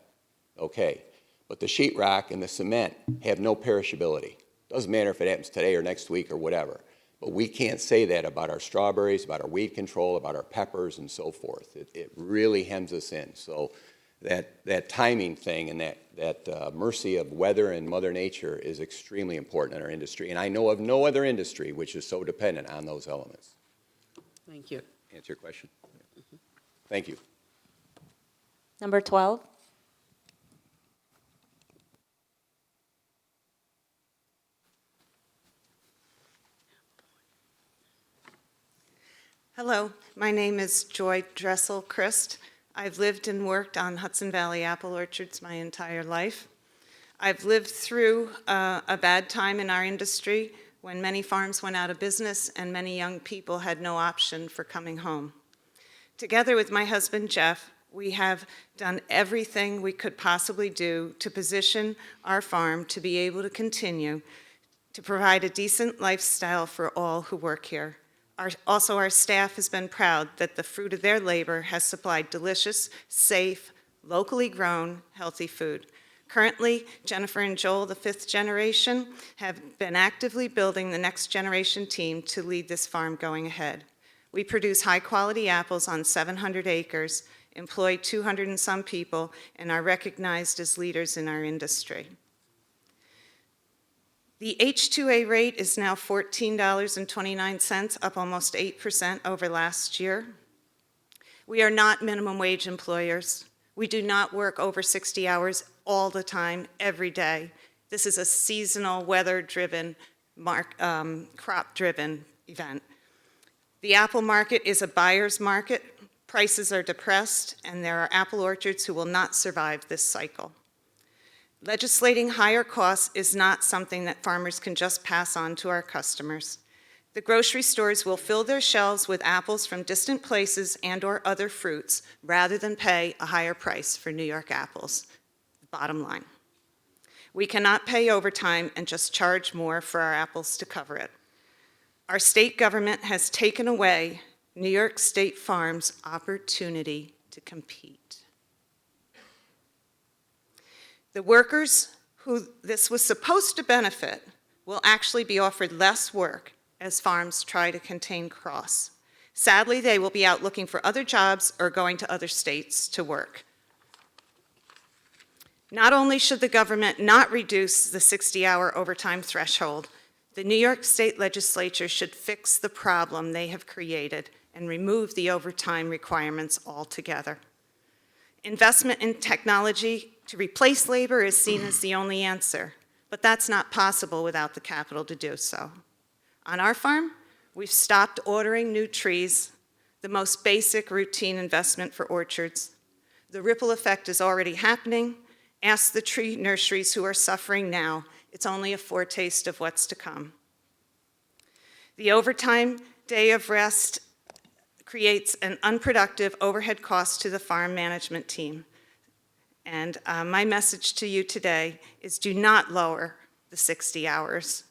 Okay, but the sheetrock and the cement have no perishability. Doesn't matter if it happens today or next week or whatever. But we can't say that about our strawberries, about our weed control, about our peppers and so forth. It really hems us in. So that timing thing and that mercy of weather and Mother Nature is extremely important in our industry. And I know of no other industry which is so dependent on those elements. Thank you. Answer your question? Thank you. Number 12. Hello, my name is Joy Dressel Christ. I've lived and worked on Hudson Valley apple orchards my entire life. I've lived through a bad time in our industry when many farms went out of business and many young people had no option for coming home. Together with my husband Jeff, we have done everything we could possibly do to position our farm to be able to continue to provide a decent lifestyle for all who work here. Also, our staff has been proud that the fruit of their labor has supplied delicious, safe, locally grown, healthy food. Currently, Jennifer and Joel, the 5th generation, have been actively building the next generation team to lead this farm going ahead. We produce high-quality apples on 700 acres, employ 200 and some people, and are recognized as leaders in our industry. The H2A rate is now $14.29, up almost 8% over last year. We are not minimum wage employers. We do not work over 60 hours all the time, every day. This is a seasonal, weather-driven, crop-driven event. The apple market is a buyer's market. Prices are depressed, and there are apple orchards who will not survive this cycle. Legislating higher costs is not something that farmers can just pass on to our customers. The grocery stores will fill their shelves with apples from distant places and/or other fruits rather than pay a higher price for New York apples. Bottom line. We cannot pay overtime and just charge more for our apples to cover it. Our state government has taken away New York State farms' opportunity to compete. The workers who this was supposed to benefit will actually be offered less work as farms try to contain costs. Sadly, they will be out looking for other jobs or going to other states to work. Not only should the government not reduce the 60-hour overtime threshold, the New York State Legislature should fix the problem they have created and remove the overtime requirements altogether. Investment in technology to replace labor is seen as the only answer, but that's not possible without the capital to do so. On our farm, we've stopped ordering new trees, the most basic routine investment for orchards. The ripple effect is already happening. Ask the tree nurseries who are suffering now. It's only a foretaste of what's to come. The overtime day of rest creates an unproductive overhead cost to the farm management team. And my message to you today is do not lower the 60 hours.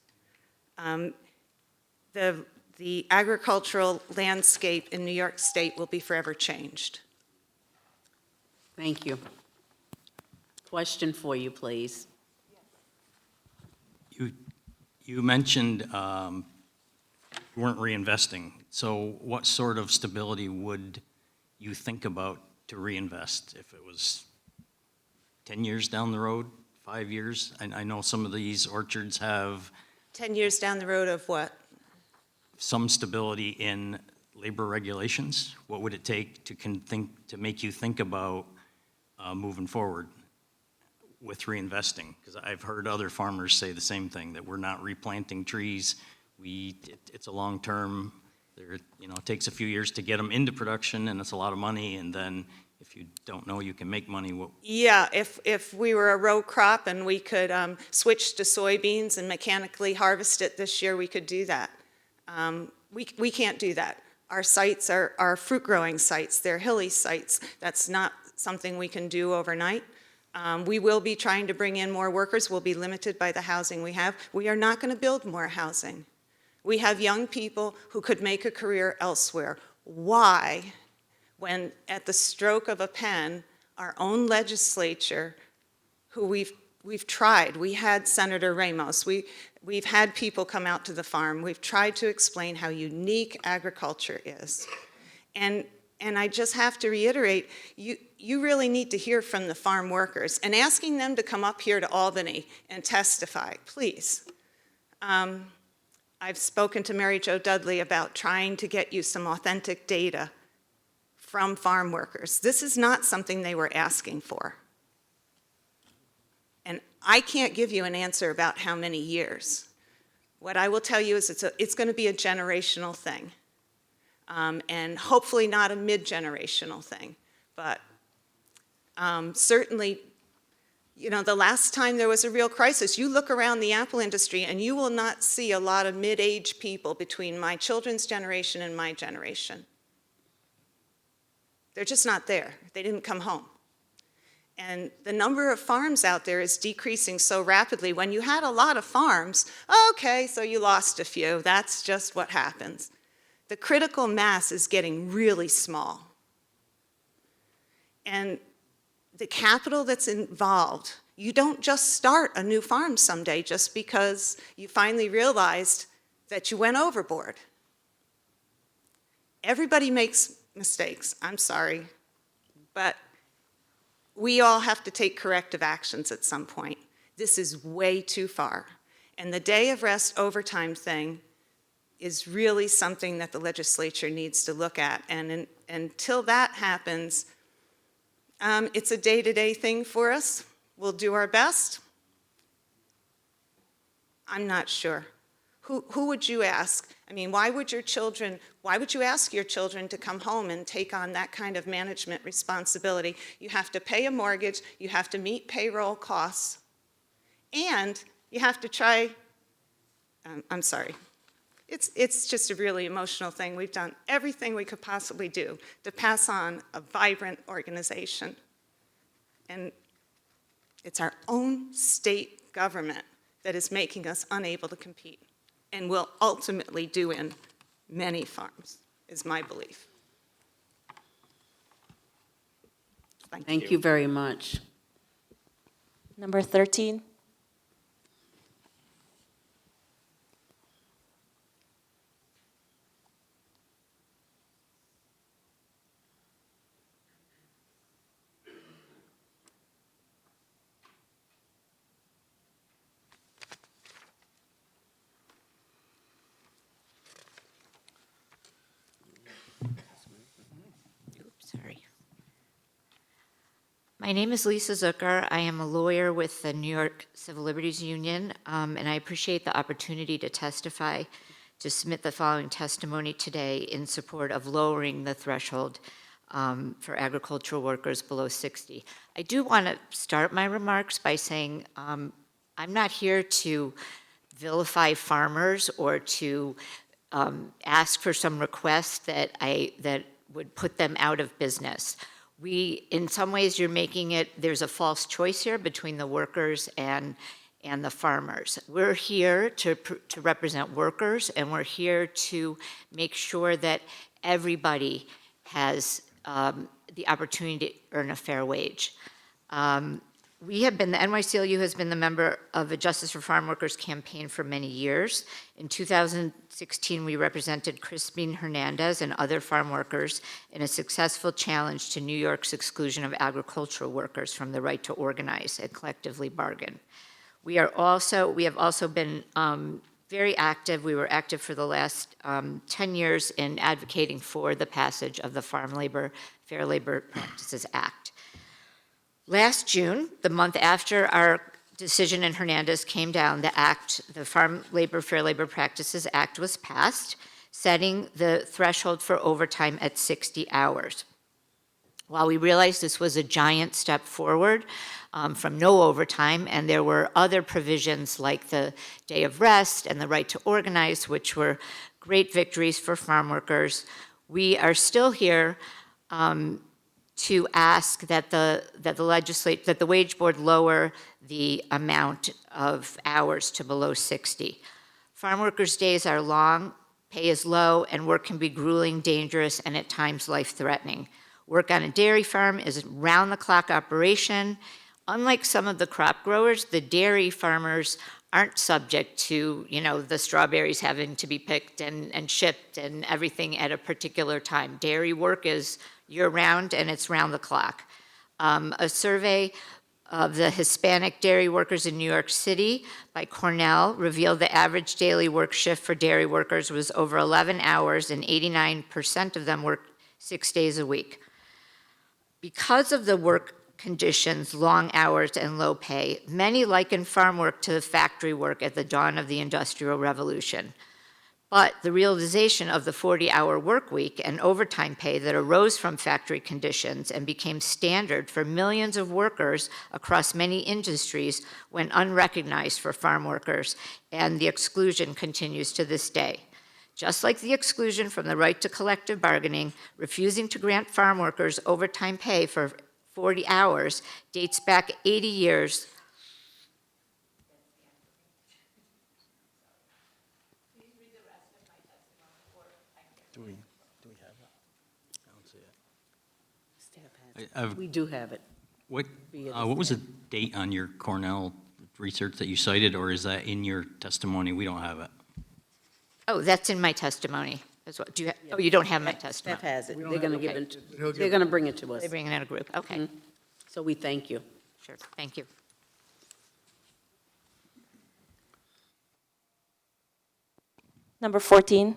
The agricultural landscape in New York State will be forever changed. Thank you. Question for you, please. You mentioned you weren't reinvesting. So what sort of stability would you think about to reinvest if it was 10 years down the road, 5 years? I know some of these orchards have 10 years down the road of what? some stability in labor regulations. What would it take to make you think about moving forward with reinvesting? Because I've heard other farmers say the same thing, that we're not replanting trees. It's a long-term, it takes a few years to get them into production, and it's a lot of money, and then if you don't know you can make money, Yeah, if we were a row crop and we could switch to soybeans and mechanically harvest it this year, we could do that. We can't do that. Our sites are fruit-growing sites. They're hilly sites. That's not something we can do overnight. We will be trying to bring in more workers. We'll be limited by the housing we have. We are not going to build more housing. We have young people who could make a career elsewhere. Why, when at the stroke of a pen, our own legislature, who we've tried, we had Senator Ramos, we've had people come out to the farm, we've tried to explain how unique agriculture is. And I just have to reiterate, you really need to hear from the farm workers, and asking them to come up here to Albany and testify, please. I've spoken to Mary Jo Dudley about trying to get you some authentic data from farm workers. This is not something they were asking for. And I can't give you an answer about how many years. What I will tell you is it's going to be a generational thing. And hopefully not a mid-generational thing. But certainly, the last time there was a real crisis, you look around the apple industry and you will not see a lot of mid-age people between my children's generation and my generation. They're just not there. They didn't come home. And the number of farms out there is decreasing so rapidly. When you had a lot of farms, okay, so you lost a few. That's just what happens. The critical mass is getting really small. And the capital that's involved, you don't just start a new farm someday just because you finally realized that you went overboard. Everybody makes mistakes, I'm sorry, but we all have to take corrective actions at some point. This is way too far. And the day of rest overtime thing is really something that the legislature needs to look at. And until that happens, it's a day-to-day thing for us. We'll do our best. I'm not sure. Who would you ask? I mean, why would you ask your children to come home and take on that kind of management responsibility? You have to pay a mortgage, you have to meet payroll costs, and you have to try, I'm sorry. It's just a really emotional thing. We've done everything we could possibly do to pass on a vibrant organization. And it's our own state government that is making us unable to compete, and will ultimately do in many farms, is my belief. Thank you very much. Number 13. My name is Lisa Zucker. I am a lawyer with the New York Civil Liberties Union, and I appreciate the opportunity to testify, to submit the following testimony today in support of lowering the threshold for agricultural workers below 60. I do want to start my remarks by saying I'm not here to vilify farmers or to ask for some request that would put them out of business. In some ways, you're making it, there's a false choice here between the workers and the farmers. We're here to represent workers, and we're here to make sure that everybody has the opportunity to earn a fair wage. The NYCLU has been the member of a Justice for Farm Workers campaign for many years. In 2016, we represented Crispin Hernandez and other farm workers in a successful challenge to New York's exclusion of agricultural workers from the right to organize and collectively bargain. We have also been very active. We were active for the last 10 years in advocating for the passage of the Fair Labor Practices Act. Last June, the month after our decision in Hernandez came down, the Farm Labor Fair Labor Practices Act was passed, setting the threshold for overtime at 60 hours. While we realized this was a giant step forward from no overtime, and there were other provisions like the day of rest and the right to organize, which were great victories for farm workers, we are still here to ask that the wage board lower the amount of hours to below 60. Farm workers' days are long, pay is low, and work can be grueling, dangerous, and at times life-threatening. Work on a dairy farm is round-the-clock operation. Unlike some of the crop growers, the dairy farmers aren't subject to, the strawberries having to be picked and shipped and everything at a particular time. Dairy work is year-round, and it's round the clock. A survey of the Hispanic dairy workers in New York City by Cornell revealed the average daily work shift for dairy workers was over 11 hours, and 89% of them worked 6 days a week. Because of the work conditions, long hours, and low pay, many liken farm work to the factory work at the dawn of the Industrial Revolution. But the realization of the 40-hour work week and overtime pay that arose from factory conditions and became standard for millions of workers across many industries went unrecognized for farm workers, and the exclusion continues to this day. Just like the exclusion from the right to collective bargaining, refusing to grant farm workers overtime pay for 40 hours dates back 80 years. Do we have it? I don't see it. Staff has it. We do have it. What was the date on your Cornell research that you cited, or is that in your testimony? We don't have it. Oh, that's in my testimony. You don't have my testimony? Staff has it. We don't They're going to have give it. it, they're going to bring it to us. They bring it in a group, okay. So we thank you. Sure, thank you. Number 14.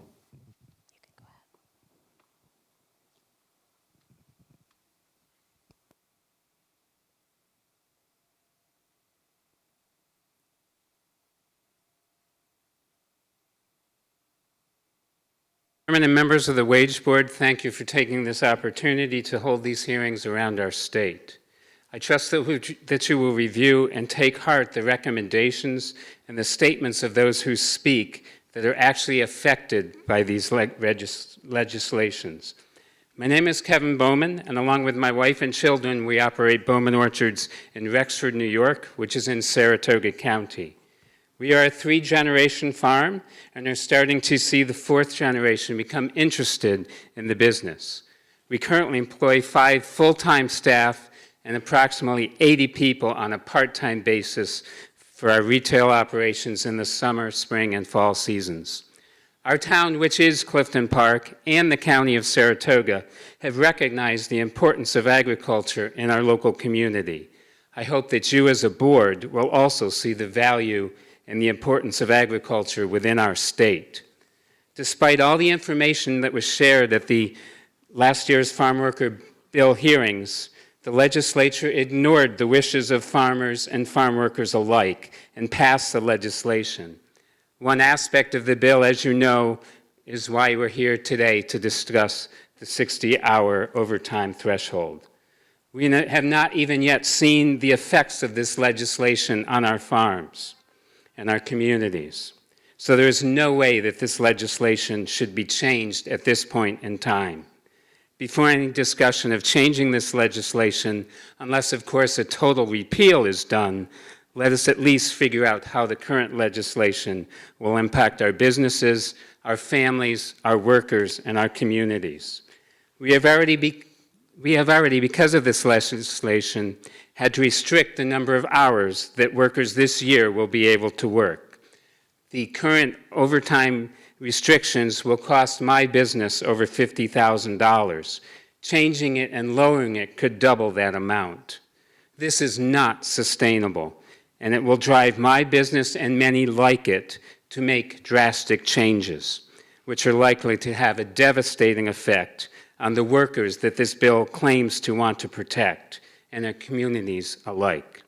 Chairman and members of the Wage Board, thank you for taking this opportunity to hold these hearings around our state. I trust that you will review and take heart the recommendations and the statements of those who speak that are actually affected by these legislations. My name is Kevin Bowman, and along with my wife and children, we operate Bowman Orchards in Rexford, New York, which is in Saratoga County. We are a 3-generation farm and are starting to see the 4th generation become interested in the business. We currently employ 5 full-time staff and approximately 80 people on a part-time basis for our retail operations in the summer, spring, and fall seasons. Our town, which is Clifton Park, and the County of Saratoga have recognized the importance of agriculture in our local community. I hope that you as a board will also see the value and the importance of agriculture within our state. Despite all the information that was shared at the last year's Farm Worker Bill hearings, the legislature ignored the wishes of farmers and farm workers alike and passed the legislation. One aspect of the bill, as you know, is why we're here today to discuss the 60-hour overtime threshold. We have not even yet seen the effects of this legislation on our farms and our communities. So there is no way that this legislation should be changed at this point in time. Before any discussion of changing this legislation, unless of course a total repeal is done, let us at least figure out how the current legislation will impact our businesses, our families, our workers, and our communities. We have already, because of this legislation, had to restrict the number of hours that workers this year will be able to work. The current overtime restrictions will cost my business over $50,000. Changing it and lowering it could double that amount. This is not sustainable, and it will drive my business and many like it to make drastic changes, which are likely to have a devastating effect on the workers that this bill claims to want to protect and their communities alike.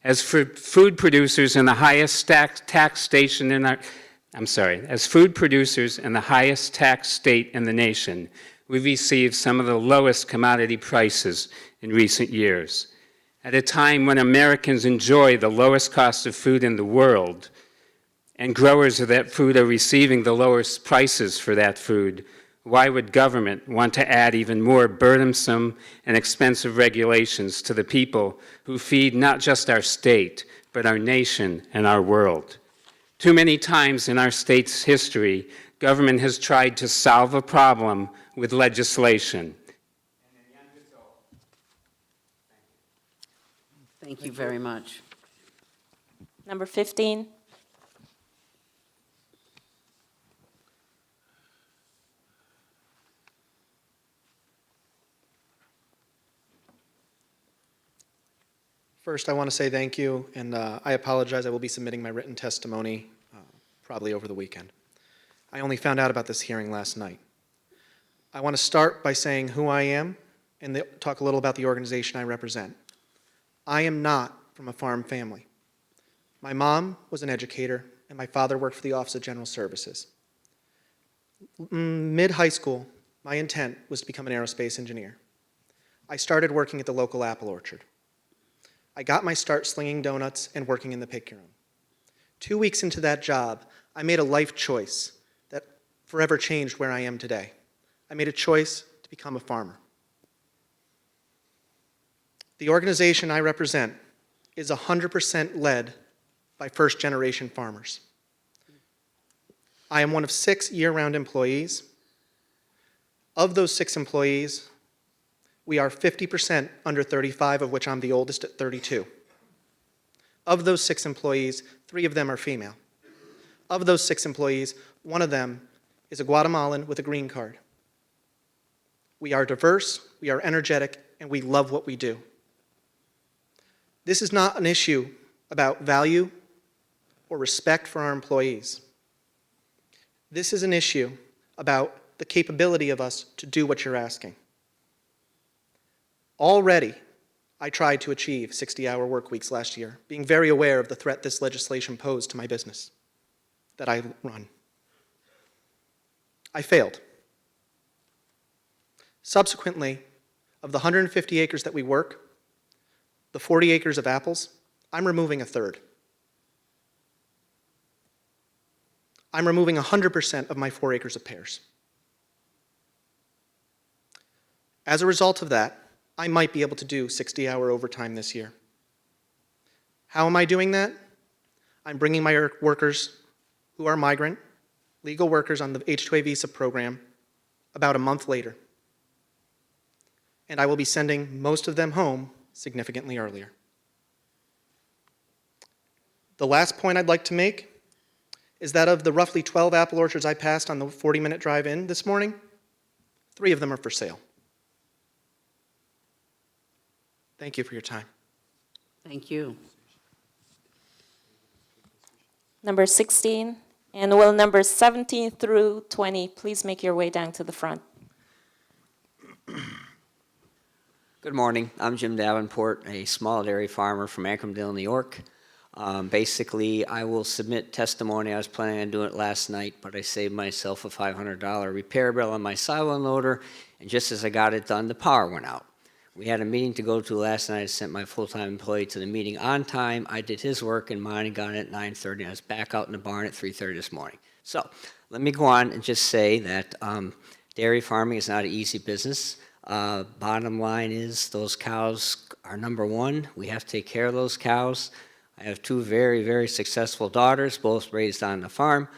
As for food producers in the highest tax station in our, as food producers in the highest tax state in the nation, we've received some of the lowest commodity prices in recent years. At a time when Americans enjoy the lowest cost of food in the world, and growers of that food are receiving the lowest prices for that food, why would government want to add even more burdensome and expensive regulations to the people who feed not just our state, but our nation and our world? Too many times in our state's history, government has tried to solve a problem with legislation. Thank you very much. Number 15. First, I want to say thank you, and I apologize. I will be submitting my written testimony probably over the weekend. I only found out about this hearing last night. I want to start by saying who I am and talk a little about the organization I represent. I am not from a farm family. My mom was an educator, and my father worked for the Office of General Services. Mid-high school, my intent was to become an aerospace engineer. I started working at the local apple orchard. I got my start slinging donuts and working in the pick room. 2 weeks into that job, I made a life choice that forever changed where I am today. I made a choice to become a farmer. The organization I represent is 100% led by first-generation farmers. I am one of 6 year-round employees. Of those 6 employees, we are 50% under 35, of which I'm the oldest at 32. Of those 6 employees, 3 of them are female. Of those 6 employees, 1 of them is a Guatemalan with a green card. We are diverse, we are energetic, and we love what we do. This is not an issue about value or respect for our employees. This is an issue about the capability of us to do what you're asking. Already, I tried to achieve 60-hour work weeks last year, being very aware of the threat this legislation posed to my business that I run. I failed. Subsequently, of the 150 acres that we work, the 40 acres of apples, I'm removing a third. I'm removing 100% of my 4 acres of pears. As a result of that, I might be able to do 60-hour overtime this year. How am I doing that? I'm bringing my workers who are migrant, legal workers on the H-2A visa program about a month later. And I will be sending most of them home significantly earlier. The last point I'd like to make is that of the roughly 12 apple orchards I passed on the 40-minute drive in this morning, 3 of them are for sale. Thank you for your time. Thank you. Number 16, and will numbers 17 through 20 please make your way down to the front. Good morning. I'm Jim Davenport, a small dairy farmer from Ancrumdale, New York. Basically, I will submit testimony. I was planning on doing it last night, but I saved myself a $500 repair bill on my silo unloader, and just as I got it done, the power went out. We had a meeting to go to last night. I sent my full-time employee to the meeting on time. I did his work and mine and got it at 9:30. I was back out in the barn at 3:30 this morning. So let me go on and just say that dairy farming is not an easy business. Bottom line is those cows are number one. We have to take care of those cows. I have two very, very successful daughters, both raised on the farm.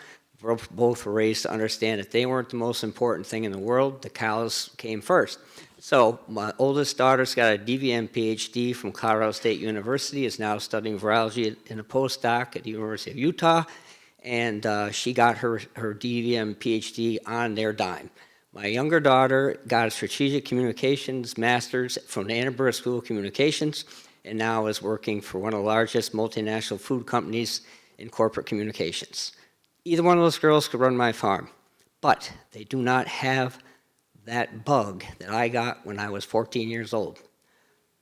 Both were raised to understand that they weren't the most important thing in the world. The cows came first. So my oldest daughter's got a DVM PhD from Colorado State University, is now studying virology in a postdoc at the University of Utah, and she got her DVM PhD on their dime. My younger daughter got a strategic communications master's from the Annenberg School of Communications, and now is working for one of the largest multinational food companies in corporate communications. Either one of those girls could run my farm, but they do not have that bug that I got when I was 14 years old.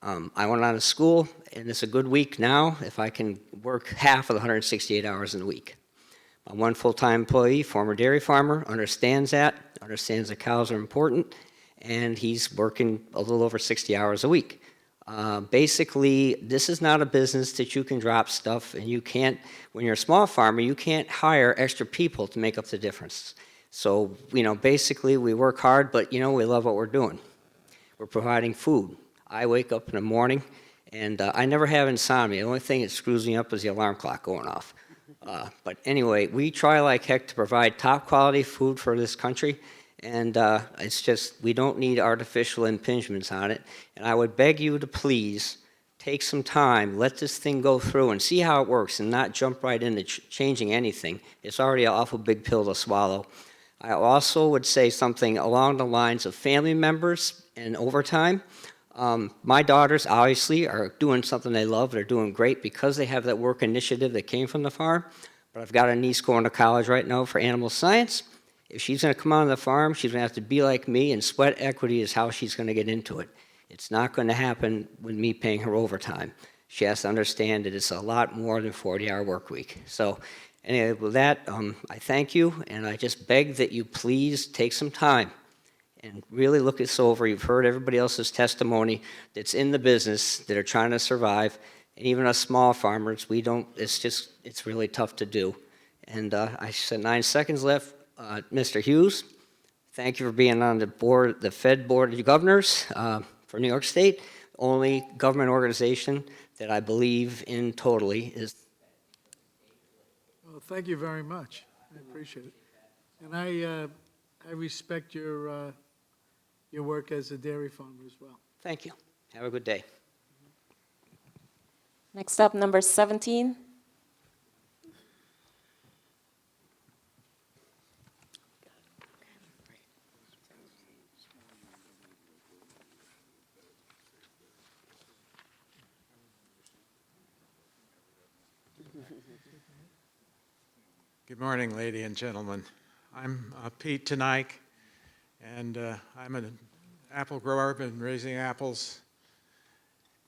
I went on to school, and it's a good week now if I can work half of the 168 hours in a week. My one full-time employee, former dairy farmer, understands that, understands that cows are important, and he's working a little over 60 hours a week. Basically, this is not a business that you can drop stuff, and you can't, when you're a small farmer, you can't hire extra people to make up the difference. So, basically we work hard, but we love what we're doing. We're providing food. I wake up in the morning, and I never have insomnia. The only thing that screws me up is the alarm clock going off. But anyway, we try like heck to provide top quality food for this country, and it's just, we don't need artificial impingements on it. And I would beg you to please take some time, let this thing go through and see how it works, and not jump right into changing anything. It's already an awful big pill to swallow. I also would say something along the lines of family members and overtime. My daughters obviously are doing something they love. They're doing great because they have that work initiative that came from the farm. But I've got a niece going to college right now for animal science. If she's going to come on the farm, she's going to have to be like me, and sweat equity is how she's going to get into it. It's not going to happen with me paying her overtime. She has to understand that it's a lot more than a 40-hour work week. So anyway, with that, I thank you, and I just beg that you please take some time and really look this over. You've heard everybody else's testimony that's in the business that are trying to survive, and even us small farmers, it's really tough to do. And I said 9 seconds left. Mr. Hughes, thank you for being on the board, the Fed Board of Governors for New York State. Only government organization that I believe in totally is. Well, thank you very much. I appreciate it. And I respect your work as a dairy farmer as well. Thank you. Have a good day. Next up, number 17. Good morning, ladies and gentlemen. I'm Pete Tenike, and I'm an apple grower. I've been raising apples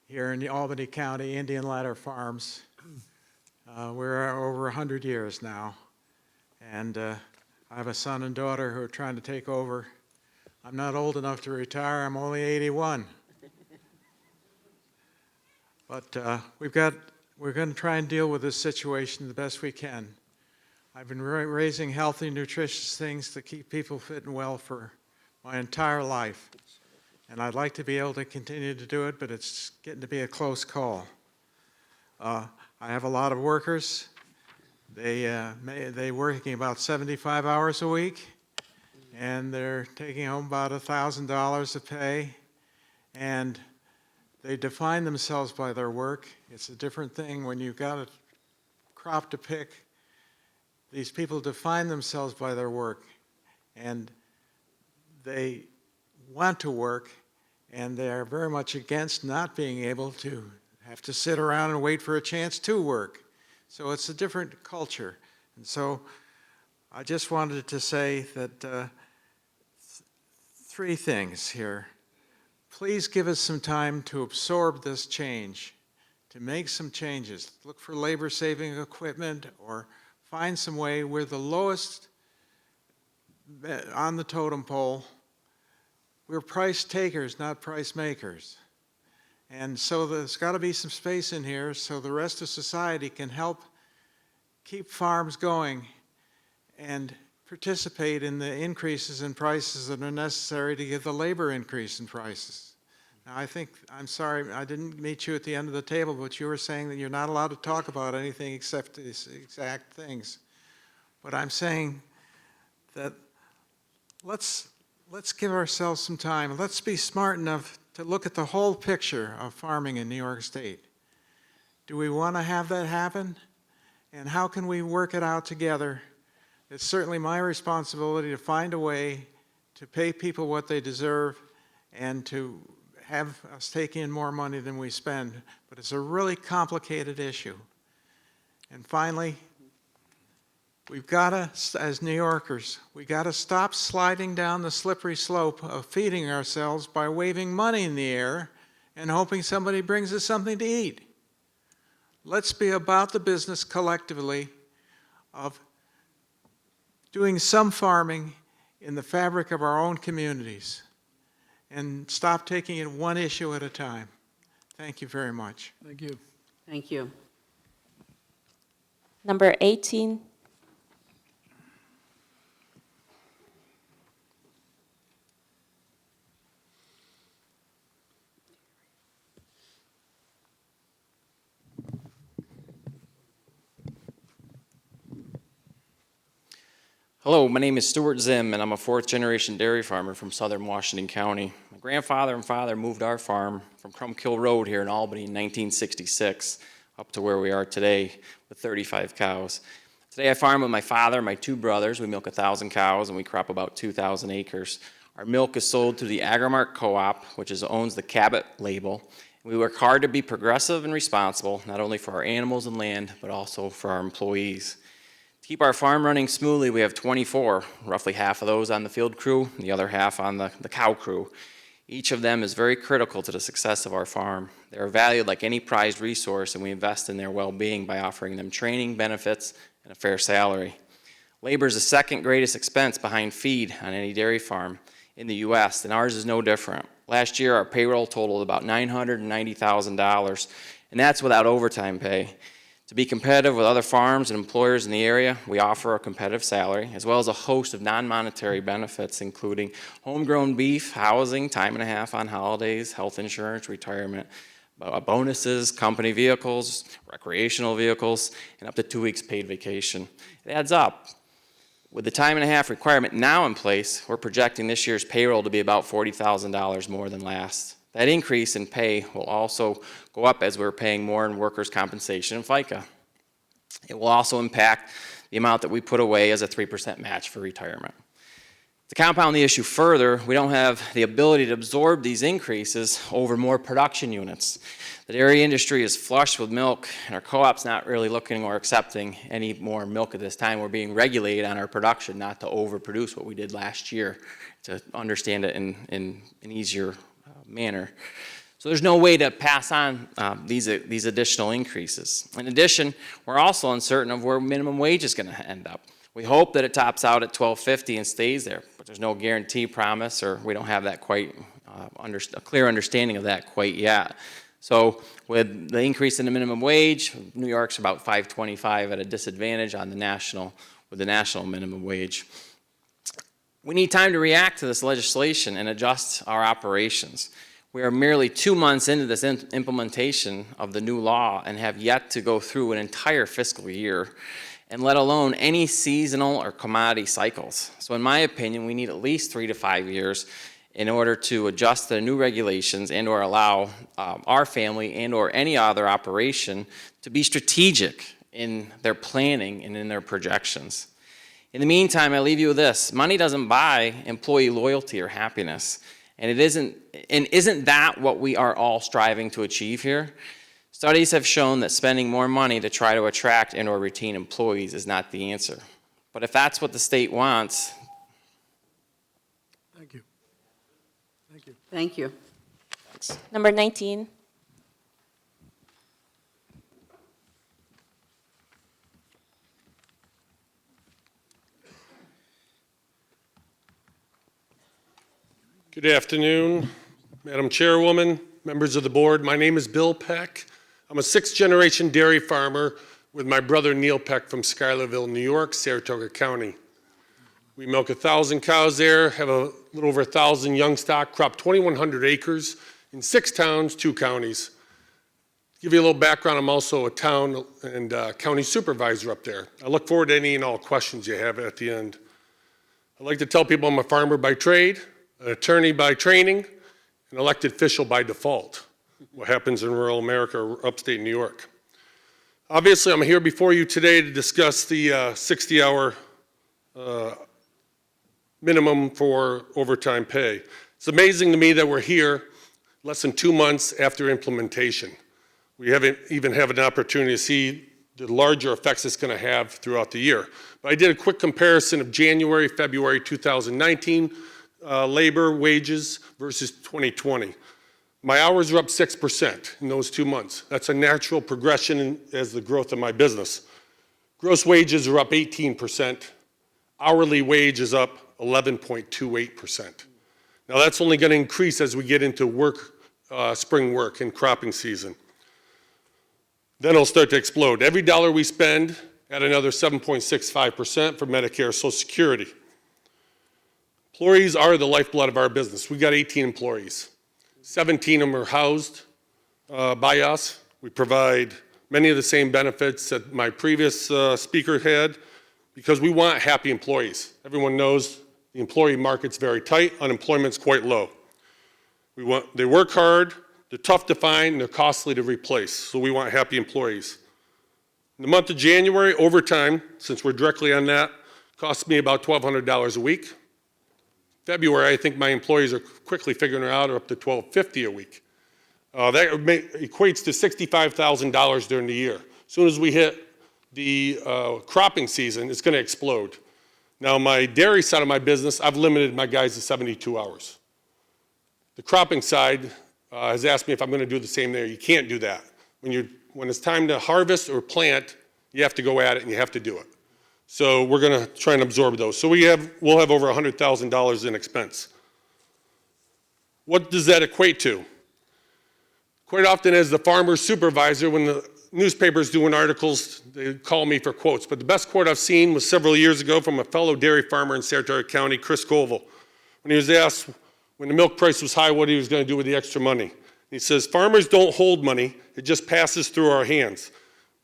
here in the Albany County, Indian Ladder Farms. We're over 100 years now, and I have a son and daughter who are trying to take over. I'm not old enough to retire. I'm only 81. But we're going to try and deal with this situation the best we can. I've been raising healthy, nutritious things to keep people fit and well for my entire life. And I'd like to be able to continue to do it, but it's getting to be a close call. I have a lot of workers. They're working about 75 hours a week, and they're taking home about $1,000 a pay. And they define themselves by their work. It's a different thing when you've got a crop to pick. These people define themselves by their work, and they want to work, and they are very much against not being able to have to sit around and wait for a chance to work. So it's a different culture. And so I just wanted to say that three things here. please give us some time to absorb this change, to make some changes. Look for labor-saving equipment or find some way we're the lowest on the totem pole. We're price takers, not price makers. And so there's got to be some space in here so the rest of society can help keep farms going and participate in the increases in prices that are necessary to get the labor increase in prices. Now, I'm sorry, I didn't meet you at the end of the table, but you were saying that you're not allowed to talk about anything except these exact things. But I'm saying that let's give ourselves some time. Let's be smart enough to look at the whole picture of farming in New York State. Do we want to have that happen? And how can we work it out together? It's certainly my responsibility to find a way to pay people what they deserve and to have us take in more money than we spend. But it's a really complicated issue. And finally, we've got to, as New Yorkers, we've got to stop sliding down the slippery slope of feeding ourselves by waving money in the air and hoping somebody brings us something to eat. Let's be about the business collectively of doing some farming in the fabric of our own communities and stop taking it one issue at a time. Thank you very much. Thank you. Thank you. Number 18. Hello, my name is Stuart Zim, and I'm a fourth-generation dairy farmer from southern Washington County. My grandfather and father moved our farm from Crumpkill Road here in Albany in 1966 up to where we are today with 35 cows. Today I farm with my father and my two brothers. We milk 1,000 cows and we crop about 2,000 acres. Our milk is sold to the Agrimark Co-op, which owns the Cabot label. We work hard to be progressive and responsible, not only for our animals and land, but also for our employees. To keep our farm running smoothly, we have 24, roughly half of those on the field crew, and the other half on the cow crew. Each of them is very critical to the success of our farm. They are valued like any prized resource, and we invest in their well-being by offering them training, benefits, and a fair salary. Labor is the second greatest expense behind feed on any dairy farm in the U.S., and ours is no different. Last year, our payroll totaled about $990,000, and that's without overtime pay. To be competitive with other farms and employers in the area, we offer a competitive salary, as well as a host of non-monetary benefits, including homegrown beef, housing, time and a half on holidays, health insurance, retirement, bonuses, company vehicles, recreational vehicles, and up to 2 weeks paid vacation. It adds up. With the time and a half requirement now in place, we're projecting this year's payroll to be about $40,000 more than last. That increase in pay will also go up as we're paying more in workers' compensation and FICA. It will also impact the amount that we put away as a 3% match for retirement. To compound the issue further, we don't have the ability to absorb these increases over more production units. The dairy industry is flush with milk, and our co-op's not really looking or accepting any more milk at this time. We're being regulated on our production not to overproduce what we did last year, to understand it in an easier manner. So there's no way to pass on these additional increases. In addition, we're also uncertain of where minimum wage is going to end up. We hope that it tops out at $12.50 and stays there, but there's no guarantee, promise, or we don't have that quite a clear understanding of that quite yet. So with the increase in the minimum wage, New York's about $5.25 at a disadvantage on the national minimum wage. We need time to react to this legislation and adjust our operations. We are merely 2 months into this implementation of the new law and have yet to go through an entire fiscal year, and let alone any seasonal or commodity cycles. So in my opinion, we need at least 3 to 5 years in order to adjust the new regulations and or allow our family and or any other operation to be strategic in their planning and in their projections. In the meantime, I leave you with this. Money doesn't buy employee loyalty or happiness. And isn't that what we are all striving to achieve here? Studies have shown that spending more money to try to attract and or retain employees is not the answer. But if that's what the state wants. Thank you. Thank you. Thank you. Number 19. Good afternoon, Madam Chairwoman, members of the board. My name is Bill Peck. I'm a sixth-generation dairy farmer with my brother Neil Peck from Schuylerville, New York, Saratoga County. We milk 1,000 cows there, have a little over 1,000 young stock, crop 2,100 acres in 6 towns, 2 counties. To give you a little background, I'm also a town and county supervisor up there. I look forward to any and all questions you have at the end. I'd like to tell people I'm a farmer by trade, an attorney by training, an elected official by default. What happens in rural America or upstate New York. Obviously, I'm here before you today to discuss the 60-hour minimum for overtime pay. It's amazing to me that we're here less than 2 months after implementation. We haven't even had an opportunity to see the larger effects it's going to have throughout the year. But I did a quick comparison of January, February 2019 labor wages versus 2020. My hours are up 6% in those 2 months. That's a natural progression as the growth of my business. Gross wages are up 18%. Hourly wage is up 11.28%. Now that's only going to increase as we get into spring work and cropping season. Then it'll start to explode. Every dollar we spend, add another 7.65% for Medicare, Social Security. Employees are the lifeblood of our business. We got 18 employees. 17 of them are housed by us. We provide many of the same benefits that my previous speaker had because we want happy employees. Everyone knows the employee market's very tight, unemployment's quite low. They work hard, they're tough to find, and they're costly to replace, so we want happy employees. In the month of January, overtime, since we're directly on that, costs me about $1,200 a week. February, I think my employees are quickly figuring it out, are up to $1,250 a week. That equates to $65,000 during the year. As soon as we hit the cropping season, it's going to explode. Now, my dairy side of my business, I've limited my guys to 72 hours. The cropping side has asked me if I'm going to do the same there. You can't do that. When it's time to harvest or plant, you have to go at it and you have to do it. So we're going to try and absorb those. So we'll have over $100,000 in expense. What does that equate to? Quite often as the farmer supervisor, when the newspaper's doing articles, they call me for quotes. But the best quote I've seen was several years ago from a fellow dairy farmer in Saratoga County, Chris Colville, when he was asked when the milk price was high what he was going to do with the extra money. He says, farmers don't hold money, it just passes through our hands,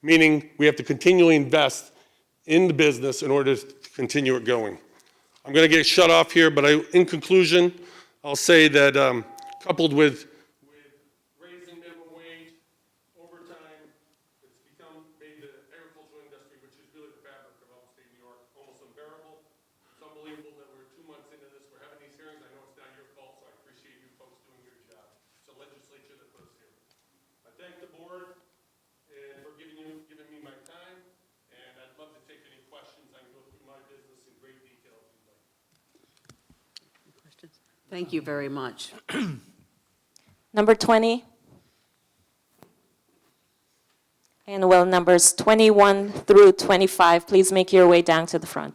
meaning we have to continually invest in the business in order to continue it going. I'm going to get shut off here, but in conclusion, I'll say that coupled with raising minimum wage, overtime, it's made the agricultural industry, which is really the fabric of upstate New York, almost unbearable. It's unbelievable that we're 2 months into this. We're having these hearings. I know it's not your fault, so I appreciate you folks doing your job. It's the legislature that put us here. I thank the board for giving me my time. I'd love to take any questions. I can go through my business in great detail if you'd like. Questions? Thank you very much. Number 20. And will numbers 21 through 25 please make your way down to the front.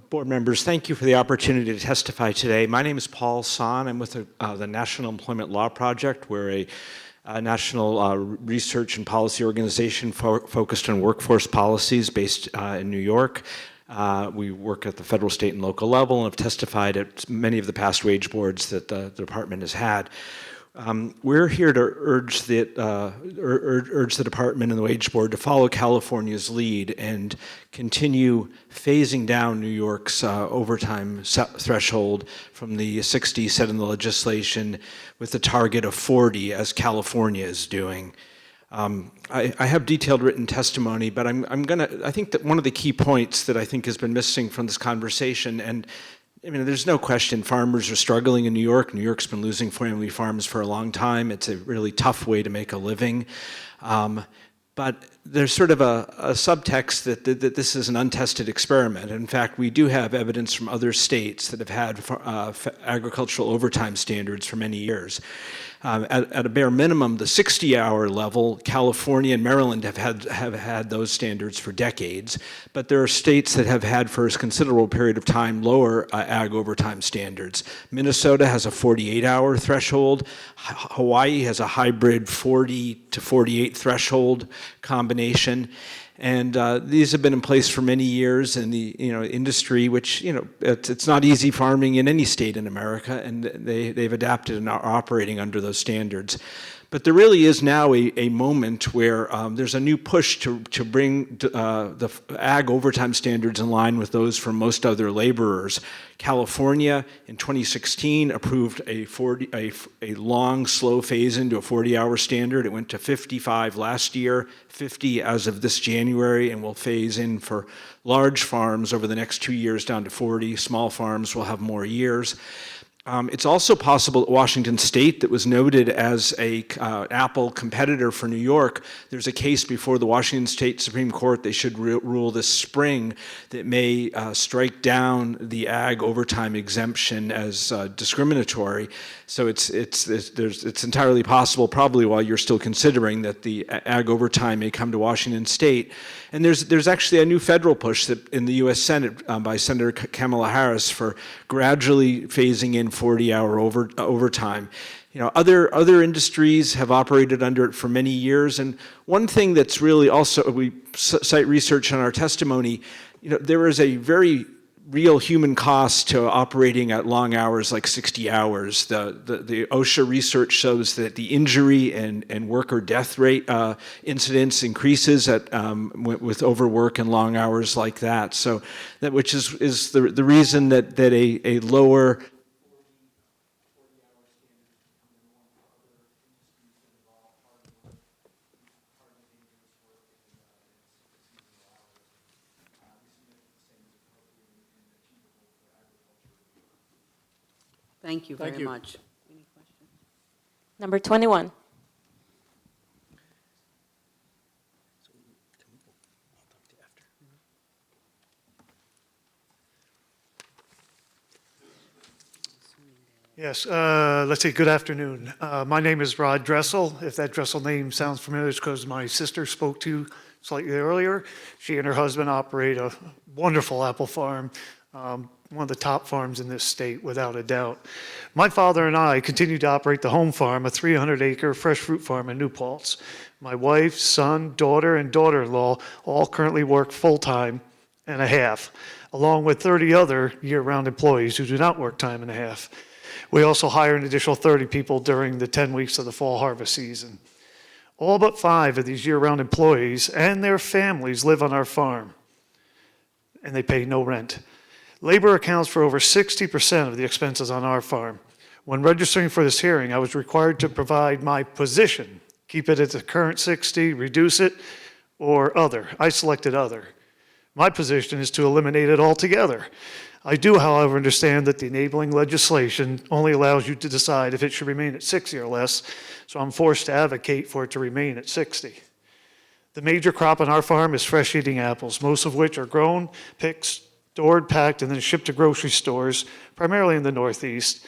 Board members, thank you for the opportunity to testify today. My name is Paul Son. I'm with the National Employment Law Project. We're a national research and policy organization focused on workforce policies based in New York. We work at the federal, state, and local level and have testified at many of the past wage boards that the department has had. We're here to urge the department and the wage board to follow California's lead and continue phasing down New York's overtime threshold from the 60 set in the legislation with the target of 40 as California is doing. I have detailed written testimony, but I think that one of the key points that I think has been missing from this conversation, and I mean, there's no question farmers are struggling in New York. New York's been losing family farms for a long time. It's a really tough way to make a living. But there's sort of a subtext that this is an untested experiment. In fact, we do have evidence from other states that have had agricultural overtime standards for many years. At a bare minimum, the 60-hour level, California and Maryland have had those standards for decades, but there are states that have had for a considerable period of time lower ag overtime standards. Minnesota has a 48-hour threshold. Hawaii has a hybrid 40 to 48 threshold combination. And these have been in place for many years in the industry, which it's not easy farming in any state in America, and they've adapted and are operating under those standards. But there really is now a moment where there's a new push to bring the ag overtime standards in line with those for most other laborers. California in 2016 approved a long, slow phase into a 40-hour standard. It went to 55 last year, 50 as of this January, and will phase in for large farms over the next 2 years down to 40. Small farms will have more years. It's also possible that Washington State, that was noted as a Apple competitor for New York, there's a case before the Washington State Supreme Court they should rule this spring that may strike down the ag overtime exemption as discriminatory. So it's entirely possible, probably while you're still considering, that the ag overtime may come to Washington State. And there's actually a new federal push that in the U.S. Senate by Senator Kamala Harris for gradually phasing in 40-hour overtime. Other industries have operated under it for many years. And one thing that's really also, we cite research in our testimony, there is a very real human cost to operating at long hours like 60 hours. The OSHA research shows that the injury and worker death rate incidence increases with overwork and long hours like that. So that which is the reason that a lower Thank you very much. Number 21. Yes, let's see, good afternoon. My name is Rod Dressel. If that Dressel name sounds familiar, it's because my sister spoke to you slightly earlier. She and her husband operate a wonderful apple farm, one of the top farms in this state, without a doubt. My father and I continue to operate the home farm, a 300-acre fresh fruit farm in New Paltz. My wife, son, daughter, and daughter-in-law all currently work full-time and a half, along with 30 other year-round employees who do not work time and a half. We also hire an additional 30 people during the 10 weeks of the fall harvest season. All but 5 of these year-round employees and their families live on our farm, and they pay no rent. Labor accounts for over 60% of the expenses on our farm. When registering for this hearing, I was required to provide my position, keep it at the current 60, reduce it, or other. I selected other. My position is to eliminate it altogether. I do, however, understand that the enabling legislation only allows you to decide if it should remain at 60 or less, so I'm forced to advocate for it to remain at 60. The major crop on our farm is fresh-eating apples, most of which are grown, picked, stored, packed, and then shipped to grocery stores, primarily in the Northeast.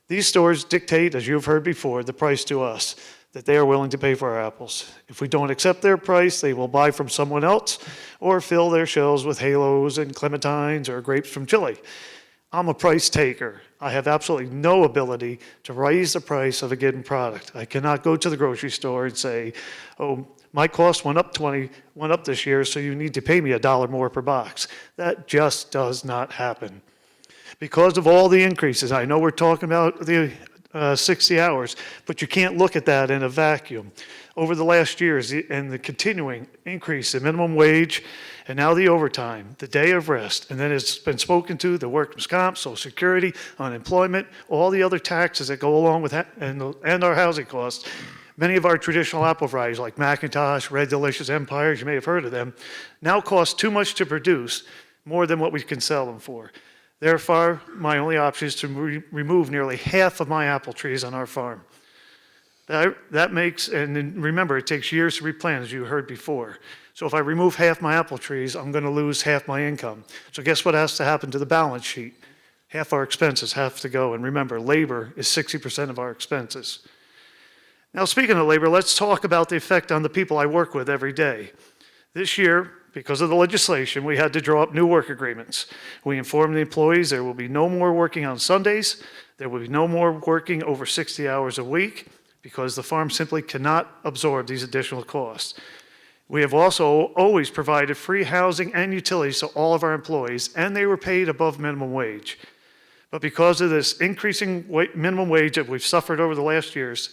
These stores dictate, as you've heard before, the price to us that they are willing to pay for our apples. If we don't accept their price, they will buy from someone else or fill their shelves with halos and clementines or grapes from Chile. I'm a price taker. I have absolutely no ability to raise the price of a given product. I cannot go to the grocery store and say, oh, my cost went up this year, so you need to pay me $1 more per box. That just does not happen. Because of all the increases, I know we're talking about the 60 hours, but you can't look at that in a vacuum. Over the last years and the continuing increase in minimum wage and now the overtime, the day of rest, and then it's been spoken to, the workers' comp, Social Security, unemployment, all the other taxes that go along with that, and our housing costs. Many of our traditional apple varieties like McIntosh, Red Delicious, Empires, you may have heard of them, now cost too much to produce, more than what we can sell them for. Therefore, my only option is to remove nearly half of my apple trees on our farm. That makes, and then remember, it takes years to replant, as you heard before. So if I remove half my apple trees, I'm going to lose half my income. So guess what has to happen to the balance sheet? Half our expenses have to go. And remember, labor is 60% of our expenses. Now, speaking of labor, let's talk about the effect on the people I work with every day. This year, because of the legislation, we had to draw up new work agreements. We informed the employees there will be no more working on Sundays. There will be no more working over 60 hours a week because the farm simply cannot absorb these additional costs. We have also always provided free housing and utilities to all of our employees, and they were paid above minimum wage. But because of this increasing minimum wage that we've suffered over the last years,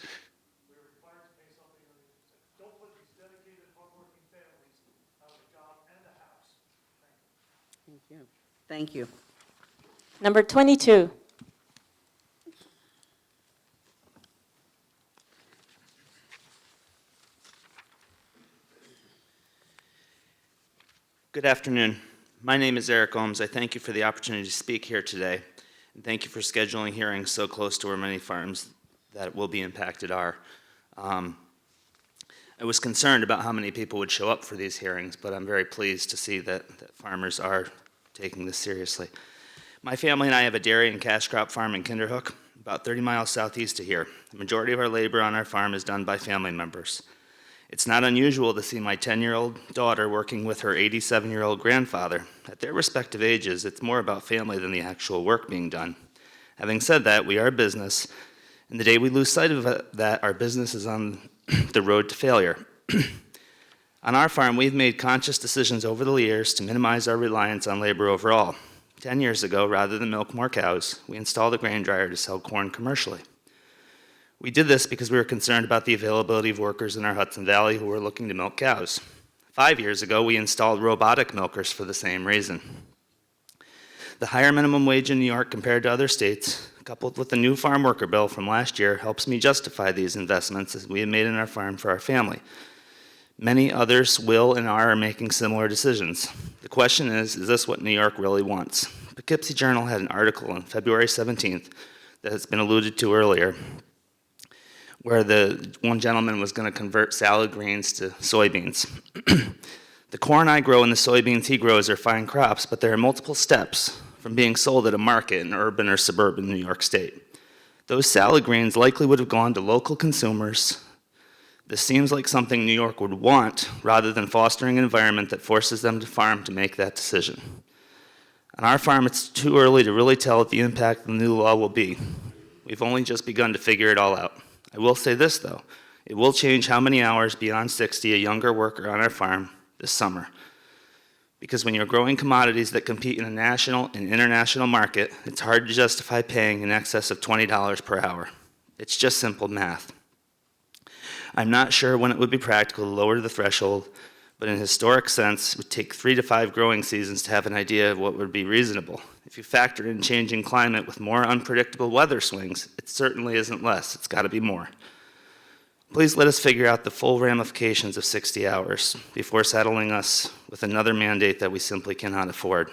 we're required to pay something on it. Don't put these dedicated, hardworking families out of a job and a house. Thank you. Thank you. Number 22. Good afternoon. My name is Eric Ohms. I thank you for the opportunity to speak here today, and thank you for scheduling hearings so close to where many farms that will be impacted are. I was concerned about how many people would show up for these hearings, but I'm very pleased to see that farmers are taking this seriously. My family and I have a dairy and cash crop farm in Kinderhook, about 30 miles southeast of here. The majority of our labor on our farm is done by family members. It's not unusual to see my 10-year-old daughter working with her 87-year-old grandfather. At their respective ages, it's more about family than the actual work being done. Having said that, we are a business, and the day we lose sight of that, our business is on the road to failure. On our farm, we've made conscious decisions over the years to minimize our reliance on labor overall. 10 years ago, rather than milk more cows, we installed a grain dryer to sell corn commercially. We did this because we were concerned about the availability of workers in our Hudson Valley who were looking to milk cows. 5 years ago, we installed robotic milkers for the same reason. The higher minimum wage in New York compared to other states, coupled with the new farm worker bill from last year, helps me justify these investments as we have made in our farm for our family. Many others will and are making similar decisions. The question is this what New York really wants? Poughkeepsie Journal had an article on February 17th that has been alluded to earlier, where the one gentleman was going to convert salad greens to soybeans. The corn I grow and the soybeans he grows are fine crops, but there are multiple steps from being sold at a market in urban or suburban New York State. Those salad greens likely would have gone to local consumers. This seems like something New York would want rather than fostering an environment that forces them to farm to make that decision. On our farm, it's too early to really tell what the impact of the new law will be. We've only just begun to figure it all out. I will say this, though. It will change how many hours beyond 60 a younger worker on our farm this summer. Because when you're growing commodities that compete in a national and international market, it's hard to justify paying in excess of $20 per hour. It's just simple math. I'm not sure when it would be practical to lower the threshold, but in a historic sense, it would take 3 to 5 growing seasons to have an idea of what would be reasonable. If you factor in changing climate with more unpredictable weather swings, it certainly isn't less. It's got to be more. Please let us figure out the full ramifications of 60 hours before saddling us with another mandate that we simply cannot afford.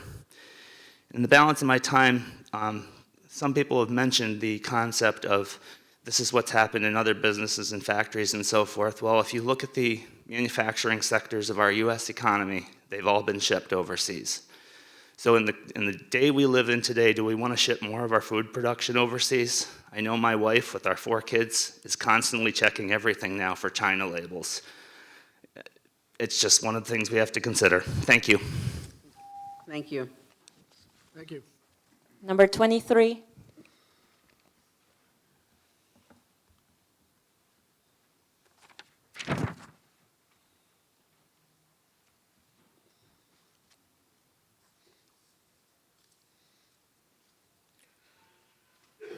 In the balance of my time, some people have mentioned the concept of this is what's happened in other businesses and factories and so forth. Well, if you look at the manufacturing sectors of our U.S. economy, they've all been shipped overseas. So in the day we live in today, do we want to ship more of our food production overseas? I know my wife, with our 4 kids, is constantly checking everything now for China labels. It's just one of the things we have to consider. Thank you. Thank you. Thank you. Number 23.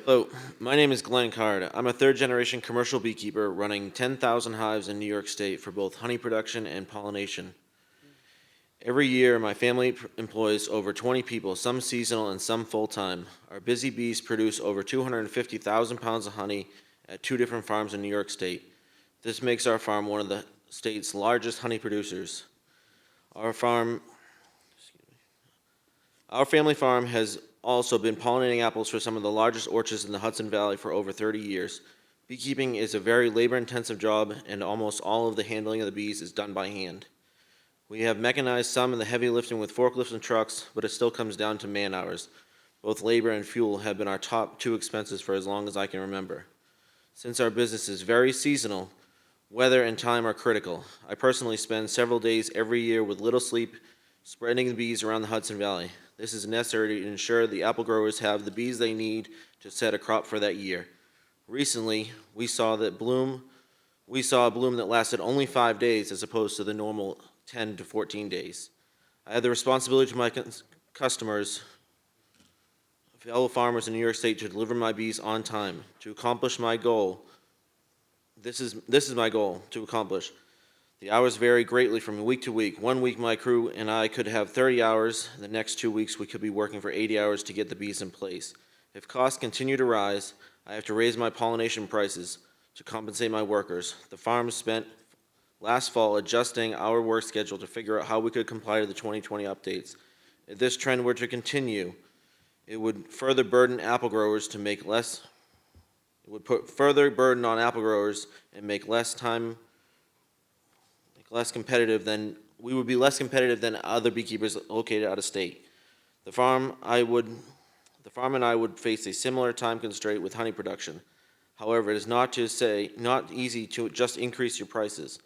Hello, my name is Glenn Card. I'm a third-generation commercial beekeeper running 10,000 hives in New York State for both honey production and pollination. Every year, my family employs over 20 people, some seasonal and some full-time. Our busy bees produce over 250,000 pounds of honey at 2 different farms in New York State. This makes our farm one of the state's largest honey producers. Our family farm has also been pollinating apples for some of the largest orchards in the Hudson Valley for over 30 years. Beekeeping is a very labor-intensive job, and almost all of the handling of the bees is done by hand. We have mechanized some of the heavy lifting with forklifts and trucks, but it still comes down to man hours. Both labor and fuel have been our top two expenses for as long as I can remember. Since our business is very seasonal, weather and time are critical. I personally spend several days every year with little sleep spreading the bees around the Hudson Valley. This is necessary to ensure the apple growers have the bees they need to set a crop for that year. Recently, we saw a bloom that lasted only 5 days as opposed to the normal 10 to 14 days. I have the responsibility to my customers, fellow farmers in New York State, to deliver my bees on time. To accomplish my goal, this is my goal to accomplish. The hours vary greatly from week to week. 1 week my crew and I could have 30 hours. The next 2 weeks we could be working for 80 hours to get the bees in place. If costs continue to rise, I have to raise my pollination prices to compensate my workers. The farm spent last fall adjusting our work schedule to figure out how we could comply to the 2020 updates. If this trend were to continue, it would further burden apple growers to make less. It would put further burden on apple growers and make less competitive than we would be less competitive than other beekeepers located out of state. The farm and I would face a similar time constraint with honey production. However, it is not easy to just increase your prices.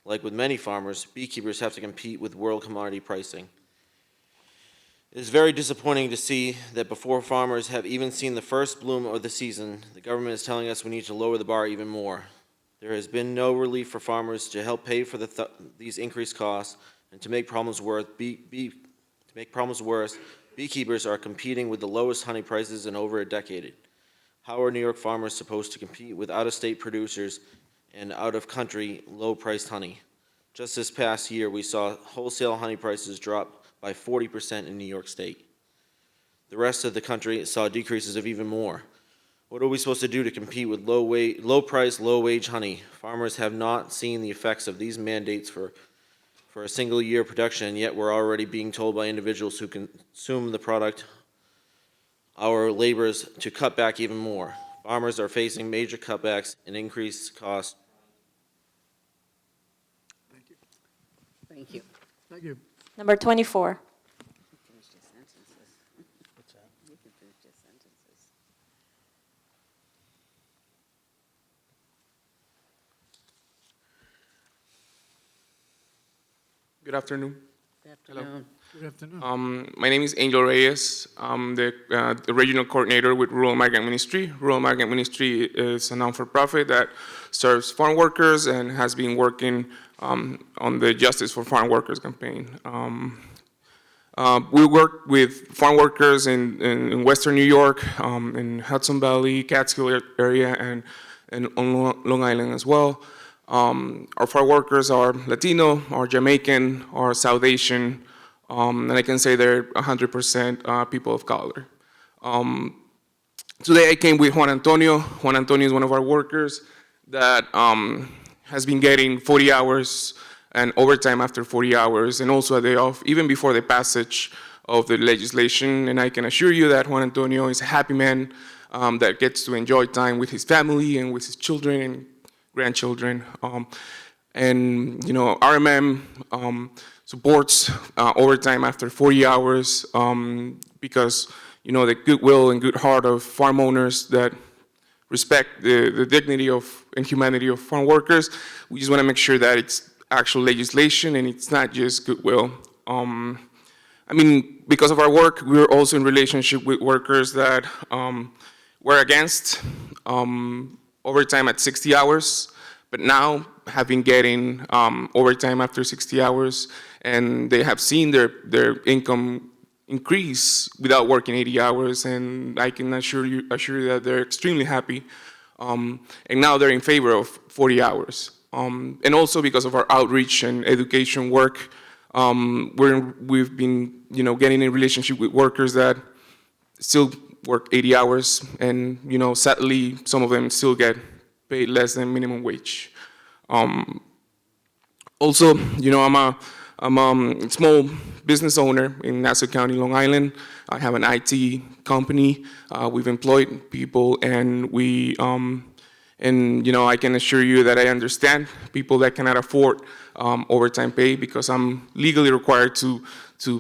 Like with many farmers, beekeepers have to compete with world commodity pricing. It is very disappointing to see that before farmers have even seen the first bloom of the season, the government is telling us we need to lower the bar even more. There has been no relief for farmers to help pay for these increased costs, and to make problems worse, beekeepers are competing with the lowest honey prices in over a decade. How are New York farmers supposed to compete with out-of-state producers and out-of-country low-priced honey? Just this past year, we saw wholesale honey prices drop by 40% in New York State. The rest of the country saw decreases of even more. What are we supposed to do to compete with low-priced, low-wage honey? Farmers have not seen the effects of these mandates for a single year production, and yet we're already being told by individuals who consume the product, our laborers, to cut back even more. Farmers are facing major cutbacks and increased costs. Thank you. Thank you. Number 24. Good afternoon. Good afternoon. Good afternoon. My name is Angel Reyes. I'm the regional coordinator with Rural Migrant Ministry. Rural Migrant Ministry is a non-for-profit that serves farm workers and has been working on the Justice for Farm Workers campaign. We work with farm workers in Western New York, in Hudson Valley, Catskill area, and on Long Island as well. Our farm workers are Latino, or Jamaican, or South Asian, and I can say they're 100% people of color. Today I came with Juan Antonio. Juan Antonio is one of our workers that has been getting 40 hours and overtime after 40 hours, and also a day off, even before the passage of the legislation. And I can assure you that Juan Antonio is a happy man that gets to enjoy time with his family and with his children and grandchildren. And you know, RMM supports overtime after 40 hours because you know the goodwill and good heart of farm owners that respect the dignity and humanity of farm workers. We just want to make sure that it's actual legislation and it's not just goodwill. I mean, because of our work, we're also in relationship with workers that were against overtime at 60 hours, but now have been getting overtime after 60 hours, and they have seen their income increase without working 80 hours, and I can assure you that they're extremely happy, and now they're in favor of 40 hours. And also because of our outreach and education work, we've been getting in relationship with workers that still work 80 hours, and sadly some of them still get paid less than minimum wage. Also, I'm a small business owner in Nassau County, Long Island. I have an IT company. We've employed people, and And, I can assure you that I understand people that cannot afford overtime pay because I'm legally required to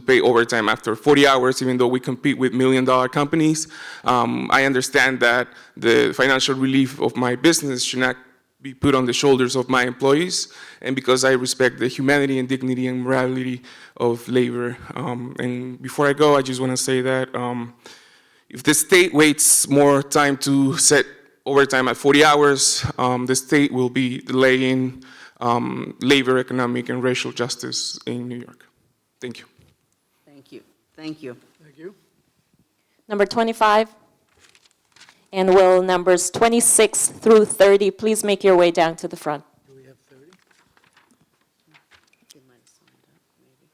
pay overtime after 40 hours, even though we compete with million-dollar companies. I understand that the financial relief of my business should not be put on the shoulders of my employees, and because I respect the humanity and dignity and morality of labor. And before I go, I just want to say that if the state waits more time to set overtime at 40 hours, the state will be delaying labor, economic, and racial justice in New York. Thank you. Thank you. Thank you. Thank you. Number 25. And will numbers 26 through 30 please make your way down to the front? Do we have 30? They might have signed up, maybe.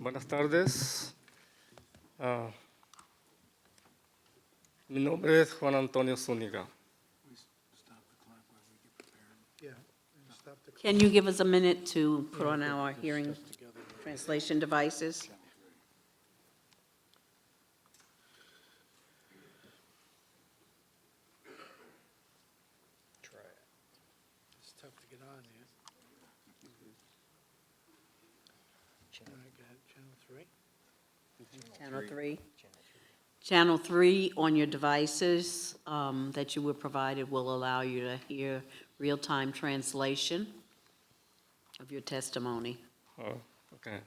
Buenas tardes. Mi nombre es Juan Antonio Zúñiga. Can you give us a minute to put on our hearing translation devices? It's tough to get on here. All right, go ahead. Channel 3. Channel 3. Channel 3 on your devices that you were provided will allow you to hear real-time translation of your testimony. Oh, okay.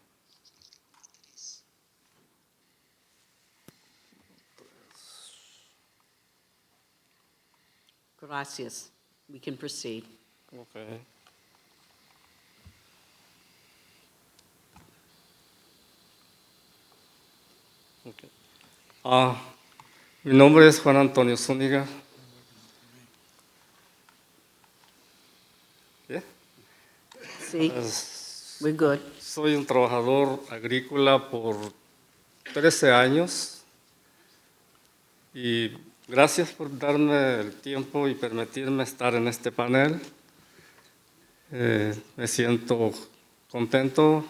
Gracias. We can proceed. Okay. Okay. Mi nombre es Juan Antonio Zúñiga. ¿Yeah? Sí, we're good. Soy un trabajador agrícola por 13 años y gracias por darme el tiempo y permitirme estar en este panel. Me siento contento,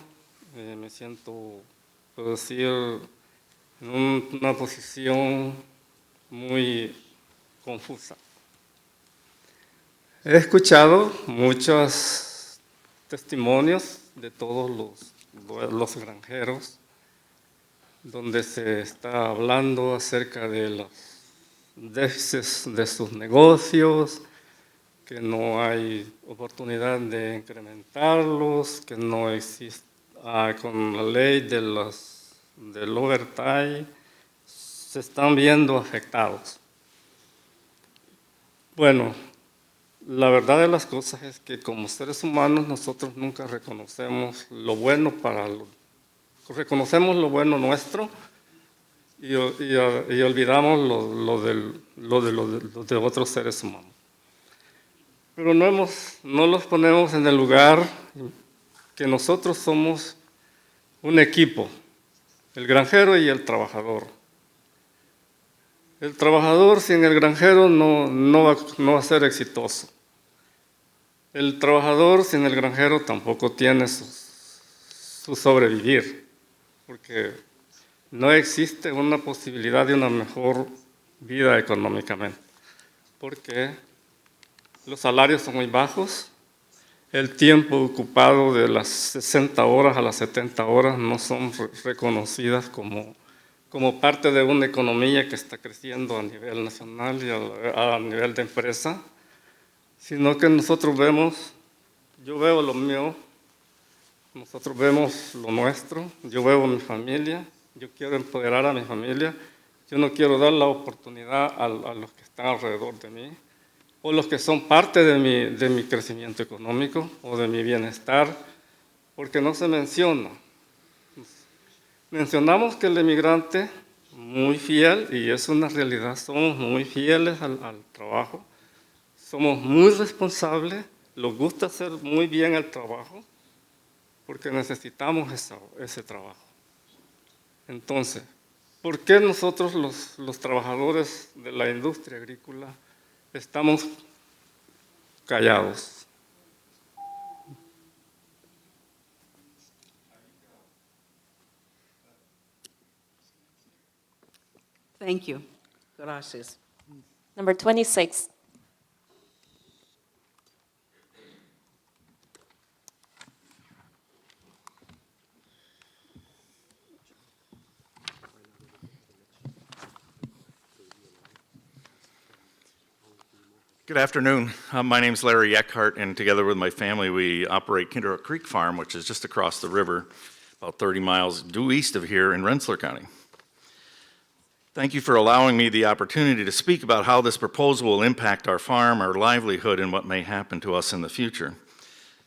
me siento, puedo decir, en una posición muy confusa. He escuchado muchos testimonios de todos los granjeros, donde se está hablando acerca de los déficits de sus negocios, que no hay oportunidad de incrementarlos, que no existe, con la ley del overtime, se están viendo afectados. Bueno, la verdad de las cosas es que como seres humanos nosotros nunca reconocemos lo bueno reconocemos lo bueno nuestro y olvidamos lo de otros seres humanos. Pero no los ponemos en el lugar que nosotros somos un equipo, el granjero y el trabajador. El trabajador sin el granjero no va a ser exitoso. El trabajador sin el granjero tampoco tiene su sobrevivir, porque no existe una posibilidad de una mejor vida económicamente, porque los salarios son muy bajos, el tiempo ocupado de las 60 horas a las 70 horas no son reconocidas como parte de una economía que está creciendo a nivel nacional y a nivel de empresa, sino que nosotros yo veo lo mío, nosotros vemos lo nuestro, yo veo mi familia, yo quiero empoderar a mi familia, yo no quiero dar la oportunidad a los que están alrededor de mí, o los que son parte de mi crecimiento económico o de mi bienestar, porque no se menciona. Mencionamos que el emigrante, muy fiel, y es una realidad, somos muy fieles al trabajo, somos muy responsables, nos gusta hacer muy bien el trabajo, porque necesitamos ese trabajo. Entonces, ¿por qué nosotros los trabajadores de la industria agrícola estamos callados? Thank you. Gracias. Number 26. Good afternoon. My name's Larry Eckhart, and together with my family, we operate Kinderhook Creek Farm, which is just across the river, about 30 miles due east of here in Rensselaer County. Thank you for allowing me the opportunity to speak about how this proposal will impact our farm, our livelihood, and what may happen to us in the future.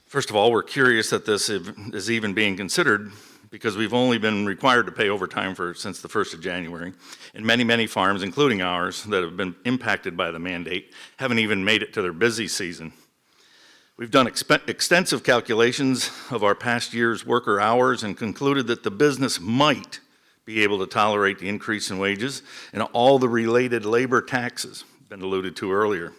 First of all, we're curious that this is even being considered because we've only been required to pay overtime since the 1st of January. And many farms, including ours, that have been impacted by the mandate haven't even made it to their busy season. We've done extensive calculations of our past year's worker hours and concluded that the business might be able to tolerate the increase in wages and all the related labor taxes, been alluded to earlier,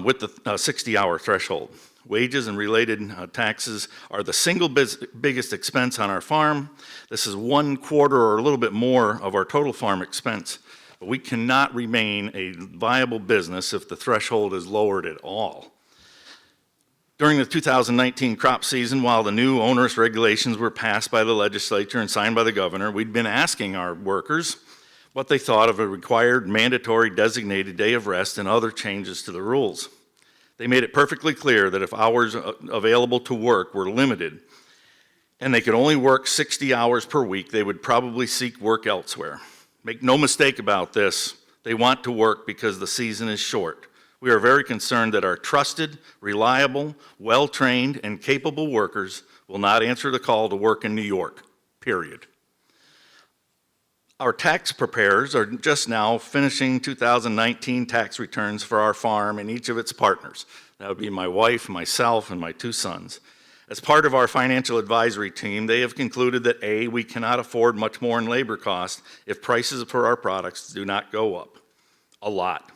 with the 60-hour threshold. Wages and related taxes are the single biggest expense on our farm. This is 1/4 or a little bit more of our total farm expense. But we cannot remain a viable business if the threshold is lowered at all. During the 2019 crop season, while the new onerous regulations were passed by the legislature and signed by the governor, we'd been asking our workers what they thought of a required mandatory designated day of rest and other changes to the rules. They made it perfectly clear that if hours available to work were limited and they could only work 60 hours per week, they would probably seek work elsewhere. Make no mistake about this, they want to work because the season is short. We are very concerned that our trusted, reliable, well-trained, and capable workers will not answer the call to work in New York, period. Our tax preparers are just now finishing 2019 tax returns for our farm and each of its partners. That would be my wife, myself, and my 2 sons. As part of our financial advisory team, they have concluded that A, we cannot afford much more in labor costs if prices for our products do not go up a lot.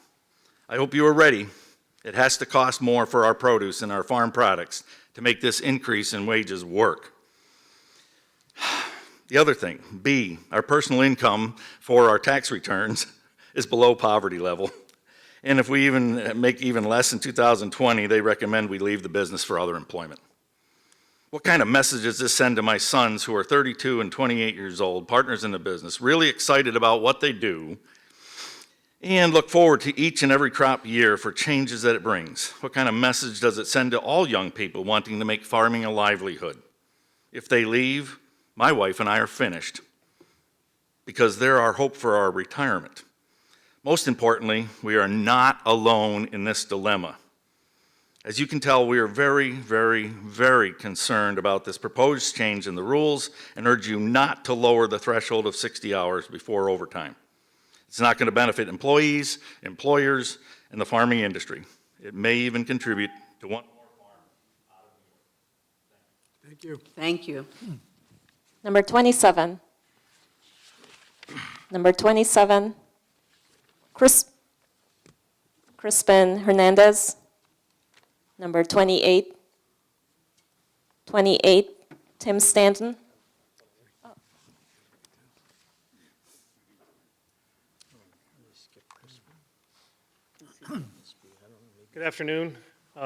I hope you are ready. It has to cost more for our produce and our farm products to make this increase in wages work. The other thing, B, our personal income for our tax returns is below poverty level. And if we even make even less in 2020, they recommend we leave the business for other employment. What kind of message does this send to my sons who are 32 and 28 years old, partners in the business, really excited about what they do, and look forward to each and every crop year for changes that it brings? What kind of message does it send to all young people wanting to make farming a livelihood? If they leave, my wife and I are finished because they're our hope for our retirement. Most importantly, we are not alone in this dilemma. As you can tell, we are very concerned about this proposed change in the rules and urge you not to lower the threshold of 60 hours before overtime. It's not going to benefit employees, employers, and the farming industry. It may even contribute to one more farm out of New York. Thank you. Thank you. Number 27. Number 27, Crispin Hernandez. Number 28, Tim Stanton. Good afternoon.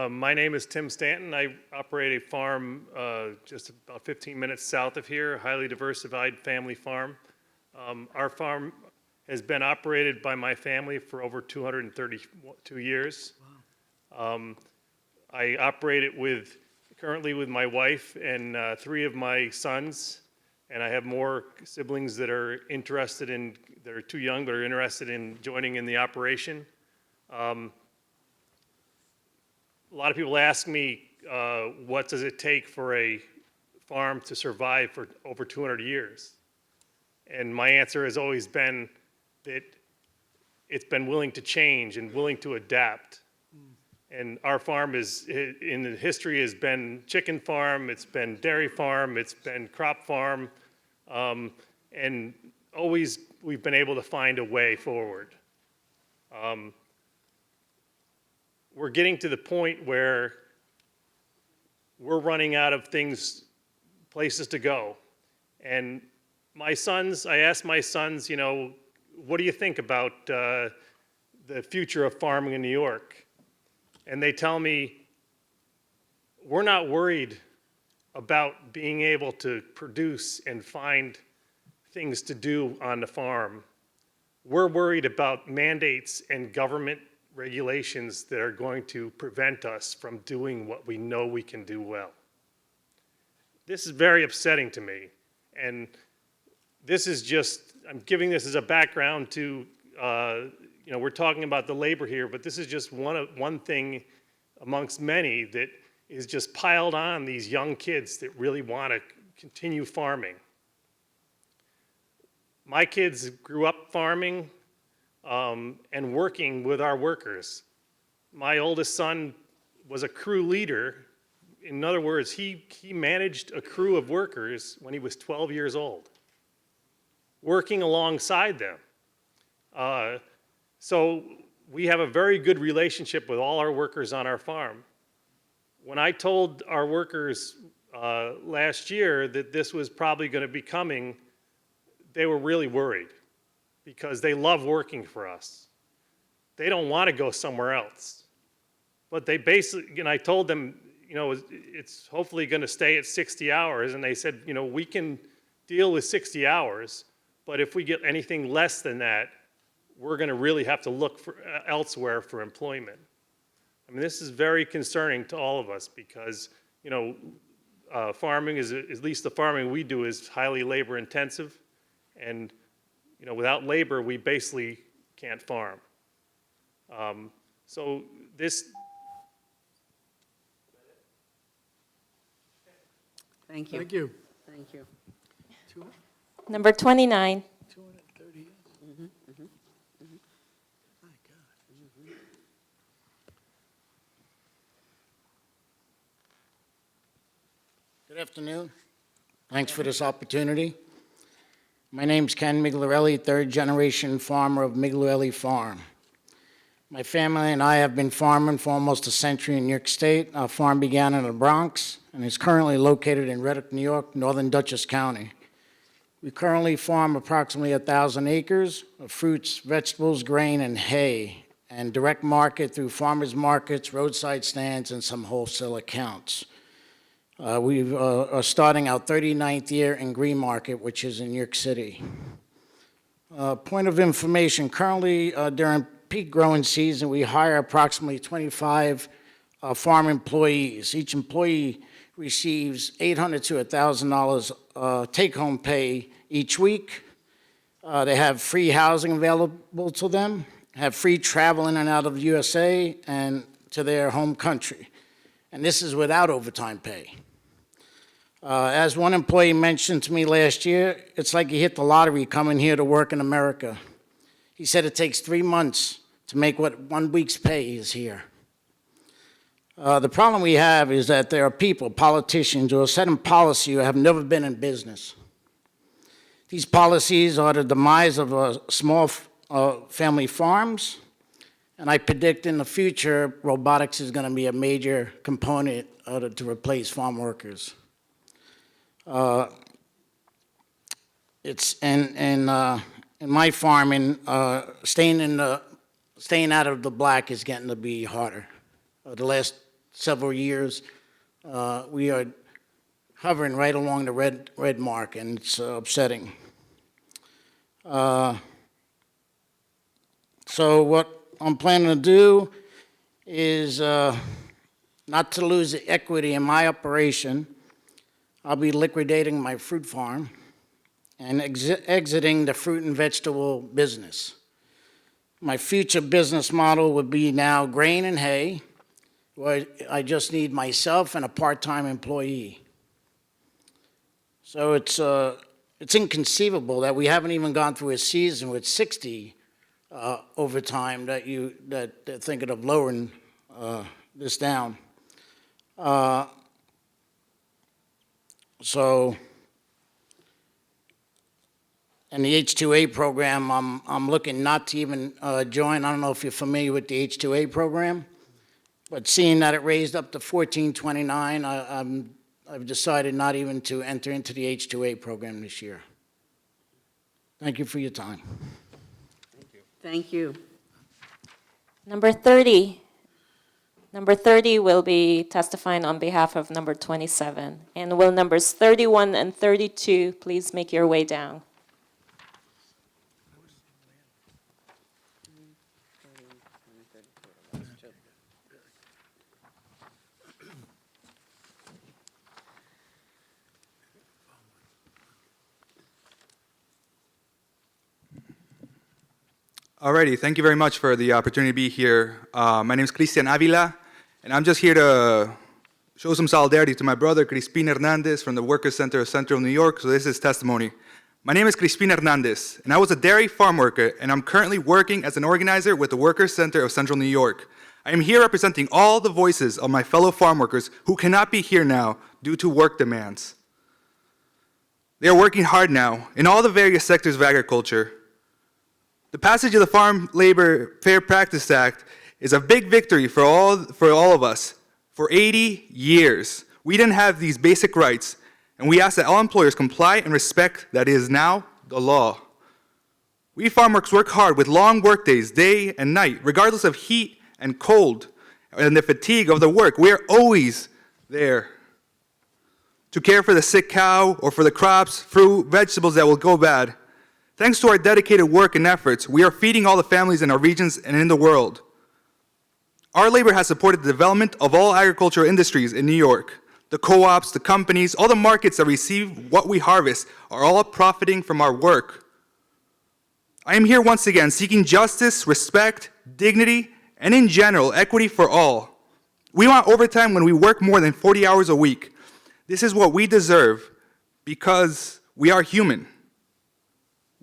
My name is Tim Stanton. I operate a farm just about 15 minutes south of here, a highly diversified family farm. Our farm has been operated by my family for over 232 years. Wow. I operate it currently with my wife and 3 of my sons, and I have more siblings that are too young but are interested in joining in the operation. A lot of people ask me, what does it take for a farm to survive for over 200 years? And my answer has always been that it's been willing to change and willing to adapt. And our farm in the history has been chicken farm, it's been dairy farm, it's been crop farm, and always we've been able to find a way forward. We're getting to the point where we're running out of places to go. And I asked my sons, what do you think about the future of farming in New York? And they tell me, we're not worried about being able to produce and find things to do on the farm. We're worried about mandates and government regulations that are going to prevent us from doing what we know we can do well. This is very upsetting to me. And this is just, I'm giving this as a background to, we're talking about the labor here, but this is just one thing amongst many that is just piled on these young kids that really want to continue farming. My kids grew up farming and working with our workers. My oldest son was a crew leader. In other words, he managed a crew of workers when he was 12 years old, working alongside them. So we have a very good relationship with all our workers on our farm. When I told our workers last year that this was probably going to be coming, they were really worried because they love working for us. They don't want to go somewhere else. But they basically, and I told them, it's hopefully going to stay at 60 hours. And they said, we can deal with 60 hours, but if we get anything less than that, we're going to really have to look for elsewhere for employment. I mean, this is very concerning to all of us because, farming is, at least the farming we do, is highly labor intensive. And, without labor, we basically can't farm. So this. Thank you. Thank you. Thank you. Number 29. 230 years? My God. Good afternoon. Thanks for this opportunity. My name's Ken Migliarelli, third-generation farmer of Migliarelli Farm. My family and I have been farming for almost a century in New York State. Our farm began in the Bronx and is currently located in Reddick, New York, northern Dutchess County. We currently farm approximately 1,000 acres of fruits, vegetables, grain, and hay, and direct market through farmers markets, roadside stands, and some wholesale accounts. We are starting our 39th year in Green Market, which is in New York City. Point of information, currently during peak growing season, we hire approximately 25 farm employees. Each employee receives $800 to $1,000 take-home pay each week. They have free housing available to them, have free travel in and out of the USA and to their home country. And this is without overtime pay. As one employee mentioned to me last year, it's like he hit the lottery coming here to work in America. He said it takes 3 months to make what 1 week's pay is here. The problem we have is that there are people, politicians, who are setting policy who have never been in business. These policies are the demise of small family farms, and I predict in the future robotics is going to be a major component to replace farm workers. It's in my farming, staying out of the black is getting to be harder. The last several years, we are hovering right along the red mark, and it's upsetting. So what I'm planning to do is not to lose the equity in my operation. I'll be liquidating my fruit farm and exiting the fruit and vegetable business. My future business model would be now grain and hay, where I just need myself and a part-time employee. So it's inconceivable that we haven't even gone through a season with 60 overtime that they're thinking of lowering this down. So, in the H-2A program, I'm looking not to even join. I don't know if you're familiar with the H-2A program, but seeing that it raised up to $14.29, I've decided not even to enter into the H-2A program this year. Thank you for your time. Thank you. Number 30. Number 30 will be testifying on behalf of number 27. And will numbers 31 and 32 please make your way down? Alrighty, thank you very much for the opportunity to be here. My name is Cristian Avila, and I'm just here to show some solidarity to my brother, Crispin Hernandez, from the Workers' Center of Central New York, so this is testimony. My name is Crispin Hernandez, and I was a dairy farm worker, and I'm currently working as an organizer with the Workers' Center of Central New York. I am here representing all the voices of my fellow farm workers who cannot be here now due to work demands. They are working hard now in all the various sectors of agriculture. The passage of the Farm Labor Fair Practice Act is a big victory for all of us. For 80 years, we didn't have these basic rights, and we ask that all employers comply and respect that it is now the law. We farm workers work hard with long work days, day and night, regardless of heat and cold and the fatigue of the work. We are always there to care for the sick cow or for the crops, fruit, vegetables that will go bad. Thanks to our dedicated work and efforts, we are feeding all the families in our regions and in the world. Our labor has supported the development of all agricultural industries in New York. The co-ops, the companies, all the markets that receive what we harvest are all profiting from our work. I am here once again seeking justice, respect, dignity, and in general, equity for all. We want overtime when we work more than 40 hours a week. This is what we deserve because we are human.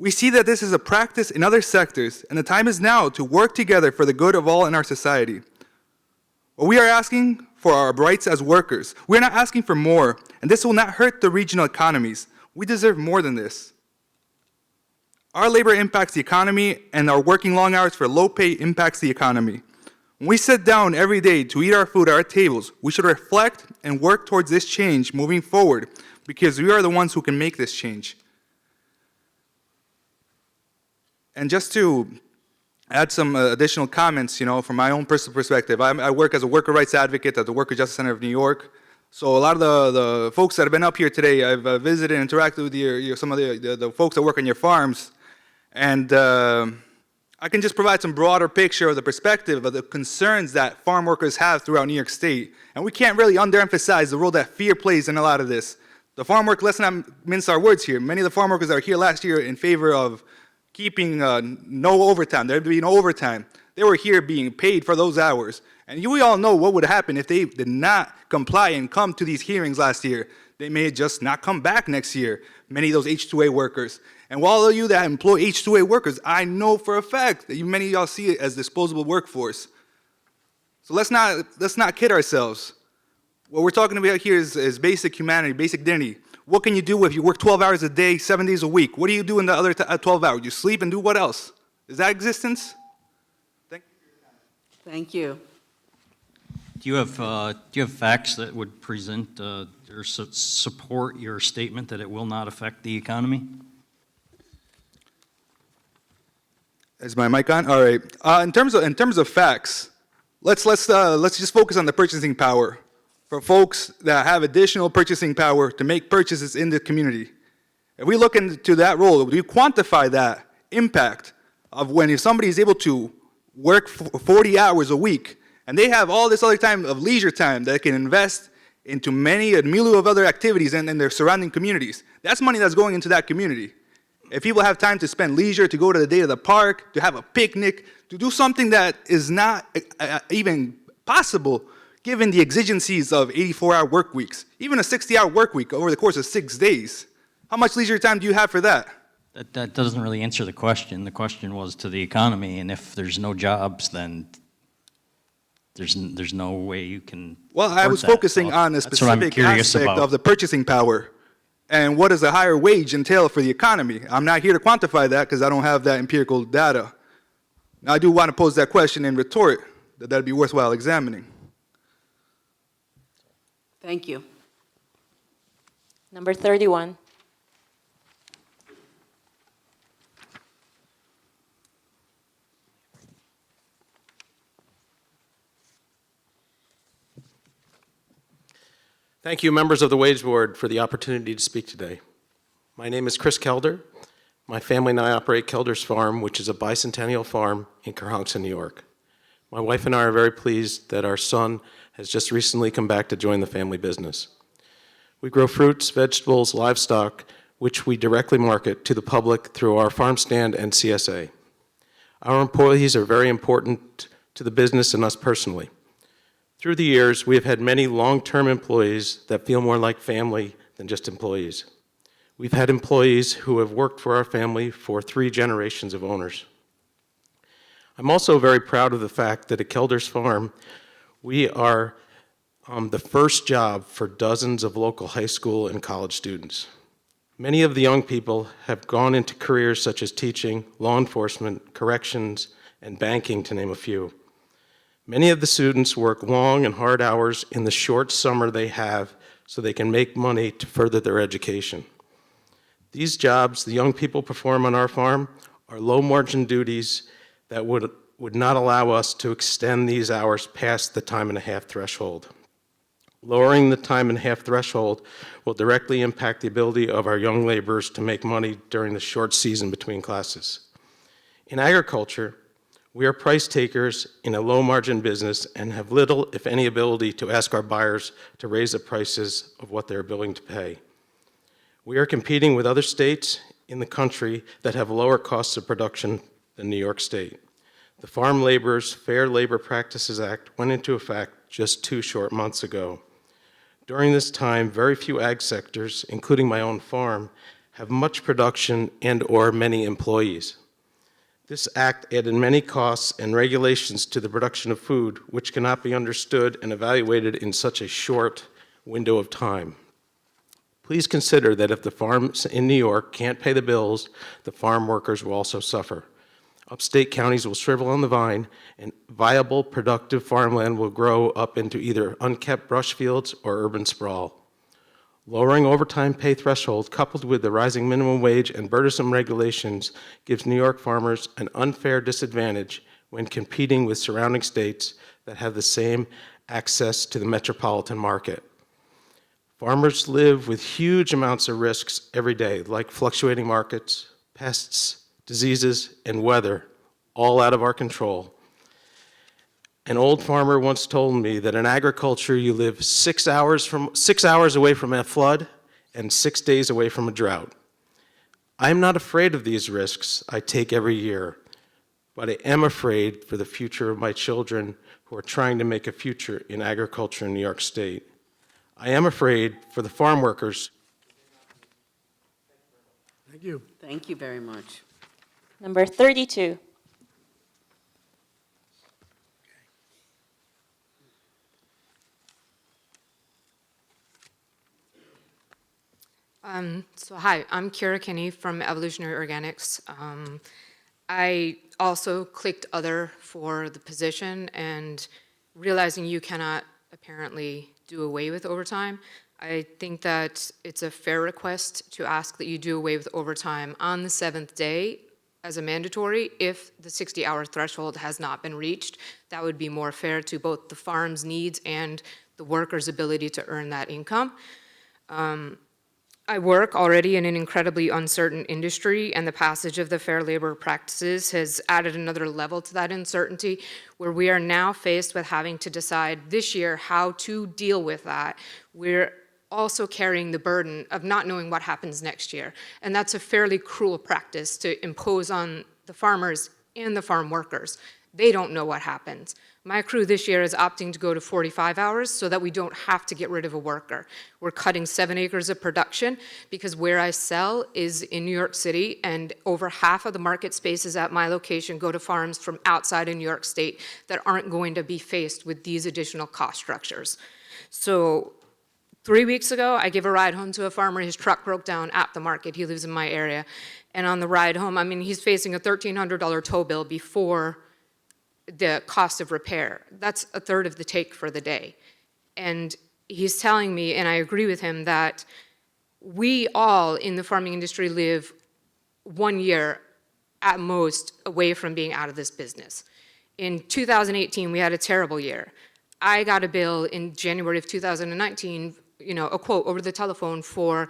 We see that this is a practice in other sectors, and the time is now to work together for the good of all in our society. What we are asking for our rights as workers. We're not asking for more, and this will not hurt the regional economies. We deserve more than this. Our labor impacts the economy, and our working long hours for low pay impacts the economy. When we sit down every day to eat our food at our tables, we should reflect and work towards this change moving forward, because we are the ones who can make this change. And just to add some additional comments, from my own personal perspective, I work as a worker rights advocate at the Worker Justice Center of New York. So a lot of the folks that have been up here today, I've visited and interacted with some of the folks that work on your farms. And I can just provide some broader picture of the perspective of the concerns that farm workers have throughout New York State. And we can't really underemphasize the role that fear plays in a lot of this. The farm work, let's not mince our words here. Many of the farm workers that were here last year in favor of keeping no overtime. There'd be no overtime. They were here being paid for those hours. And we all know what would happen if they did not comply and come to these hearings last year. They may just not come back next year, many of those H-2A workers. And while all of you that employ H-2A workers, I know for a fact that many of y'all see it as disposable workforce. So let's not kid ourselves. What we're talking about here is basic humanity, basic dignity. What can you do if you work 12 hours a day, 7 days a week? What do you do in the other 12 hours? You sleep and do what else? Is that existence? Thank you. Do you have facts that would present or support your statement that it will not affect the economy? Is my mic on? All right. In terms of facts, let's just focus on the purchasing power for folks that have additional purchasing power to make purchases in the community. If we look into that role, do you quantify that impact of when if somebody is able to work 40 hours a week and they have all this other time of leisure time that they can invest into a milieu of other activities in their surrounding communities? That's money that's going into that community. If people have time to spend leisure, to go to the day to the park, to have a picnic, to do something that is not even possible given the exigencies of 84-hour work weeks, even a 60-hour work week over the course of 6 days. How much leisure time do you have for that? That doesn't really answer the question. The question was to the economy, and if there's no jobs, then there's no way you can. Well, I was focusing on a specific aspect of the purchasing power. And what does a higher wage entail for the economy? I'm not here to quantify that because I don't have that empirical data. Now, I do want to pose that question and retort that that'd be worthwhile examining. Thank you. Number 31. Thank you, members of the Wage Board, for the opportunity to speak today. My name is Chris Kelder. My family and I operate Kelder's Farm, which is a bicentennial farm in Kerhonkson, New York. My wife and I are very pleased that our son has just recently come back to join the family business. We grow fruits, vegetables, livestock, which we directly market to the public through our farm stand and CSA. Our employees are very important to the business and us personally. Through the years, we have had many long-term employees that feel more like family than just employees. We've had employees who have worked for our family for 3 generations of owners. I'm also very proud of the fact that at Kelder's Farm, we are the first job for dozens of local high school and college students. Many of the young people have gone into careers such as teaching, law enforcement, corrections, and banking, to name a few. Many of the students work long and hard hours in the short summer they have so they can make money to further their education. These jobs the young people perform on our farm are low-margin duties that would not allow us to extend these hours past the time-and-a-half threshold. Lowering the time-and-a-half threshold will directly impact the ability of our young laborers to make money during the short season between classes. In agriculture, we are price takers in a low-margin business and have little, if any, ability to ask our buyers to raise the prices of what they're willing to pay. We are competing with other states in the country that have lower costs of production than New York State. The Farm Laborers Fair Labor Practices Act went into effect just 2 short months ago. During this time, very few ag sectors, including my own farm, have much production and/or many employees. This act added many costs and regulations to the production of food, which cannot be understood and evaluated in such a short window of time. Please consider that if the farms in New York can't pay the bills, the farm workers will also suffer. Upstate counties will shrivel on the vine, and viable, productive farmland will grow up into either unkept brush fields or urban sprawl. Lowering overtime pay threshold, coupled with the rising minimum wage and burdensome regulations, gives New York farmers an unfair disadvantage when competing with surrounding states that have the same access to the metropolitan market. Farmers live with huge amounts of risks every day, like fluctuating markets, pests, diseases, and weather, all out of our control. An old farmer once told me that in agriculture you live 6 hours away from a flood and 6 days away from a drought. I'm not afraid of these risks I take every year, but I am afraid for the future of my children who are trying to make a future in agriculture in New York State. I am afraid for the farm workers. Thank you. Thank you very much. Number 32. Hi, I'm Kira Kinney from Evolutionary Organics. I also clicked other for the position, and realizing you cannot apparently do away with overtime, I think that it's a fair request to ask that you do away with overtime on the 7th day as a mandatory if the 60-hour threshold has not been reached. That would be more fair to both the farm's needs and the worker's ability to earn that income. I work already in an incredibly uncertain industry, and the passage of the Fair Labor Practices has added another level to that uncertainty, where we are now faced with having to decide this year how to deal with that. We're also carrying the burden of not knowing what happens next year, and that's a fairly cruel practice to impose on the farmers and the farm workers. They don't know what happens. My crew this year is opting to go to 45 hours so that we don't have to get rid of a worker. We're cutting 7 acres of production because where I sell is in New York City, and over half of the market spaces at my location go to farms from outside of New York State that aren't going to be faced with these additional cost structures. So 3 weeks ago, I gave a ride home to a farmer. His truck broke down at the market. He lives in my area. And on the ride home, I mean, he's facing a $1,300 tow bill before the cost of repair. That's a third of the take for the day. And he's telling me, and I agree with him, that we all in the farming industry live 1 year at most away from being out of this business. In 2018, we had a terrible year. I got a bill in January of 2019 a quote over the telephone for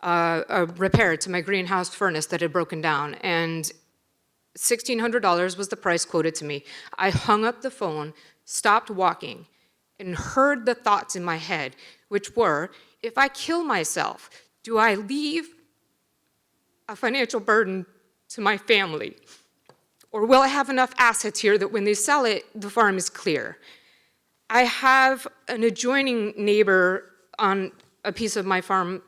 a repair to my greenhouse furnace that had broken down, and $1,600 was the price quoted to me. I hung up the phone, stopped walking, and heard the thoughts in my head, which were, if I kill myself, do I leave a financial burden to my family? Or will I have enough assets here that when they sell it, the farm is clear? I have an adjoining neighbor on a piece of my farm,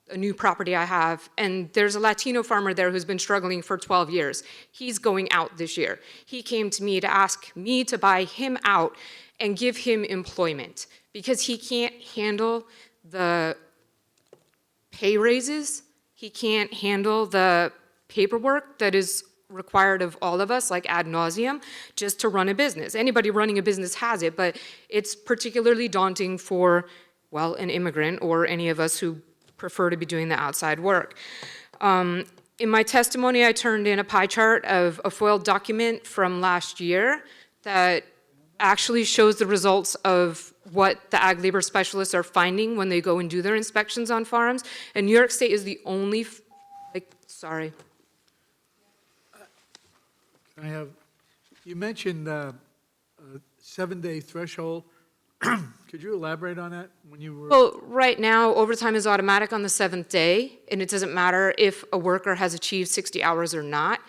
a new property I have, and there's a Latino farmer there who's been struggling for 12 years. He's going out this year. He came to me to ask me to buy him out and give him employment because he can't handle the pay raises. He can't handle the paperwork that is required of all of us, like ad nauseum, just to run a business. Anybody running a business has it, but it's particularly daunting for, well, an immigrant or any of us who prefer to be doing the outside work. In my testimony, I turned in a pie chart of a foiled document from last year that actually shows the results of what the ag labor specialists are finding when they go and do their inspections on farms. And New York State is the only, sorry. You mentioned a 7-day threshold. Could you elaborate on that when you were? Well, right now, overtime is automatic on the 7th day, and it doesn't matter if a worker has achieved 60 hours or not.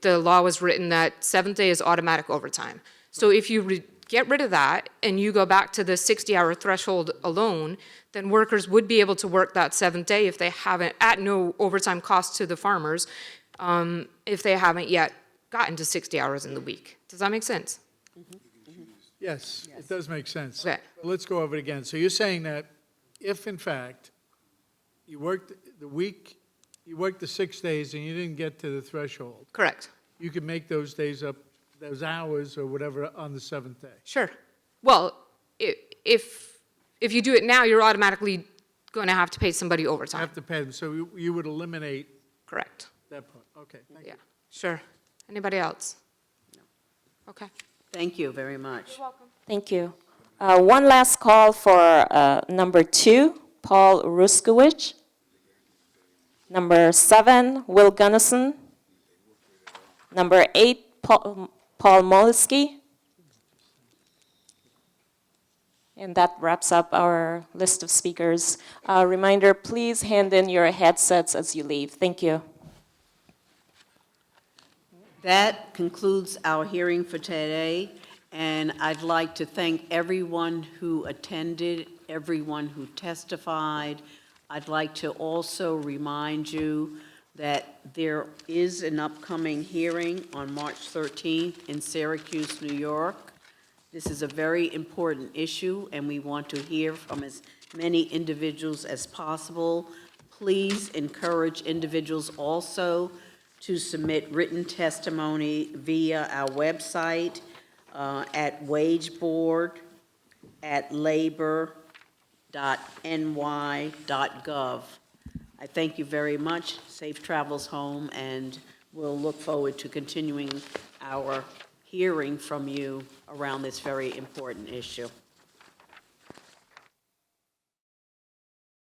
The law was written that 7th day is automatic overtime. So if you get rid of that and you go back to the 60-hour threshold alone, then workers would be able to work that 7th day if they haven't, at no overtime cost to the farmers, if they haven't yet gotten to 60 hours in the week. Does that make sense? Yes, it does make sense. Okay. Let's go over it again. So you're saying that if, in fact, you worked the 6 days and you didn't get to the threshold. Correct. You could make those days up, those hours or whatever on the 7th day. Sure. Well, if you do it now, you're automatically going to have to pay somebody overtime. Have to pay them, so you would eliminate. Correct. That part, okay, thank you. Yeah, sure. Anybody else? No. Okay. Thank you very much. You're welcome. Thank you. One last call for number 2, Paul Ruskowicz. Number 7, Will Gunnison. Number 8, Paul Molisky. And that wraps up our list of speakers. Reminder, please hand in your headsets as you leave. Thank you. That concludes our hearing for today, and I'd like to thank everyone who attended, everyone who testified. I'd like to also remind you that there is an upcoming hearing on March 13th in Syracuse, New York. This is a very important issue, and we want to hear from as many individuals as possible. Please encourage individuals also to submit written testimony via our website at wageboard@labor.ny.gov. I thank you very much. Safe travels home, and we'll look forward to continuing our hearing from you around this very important issue.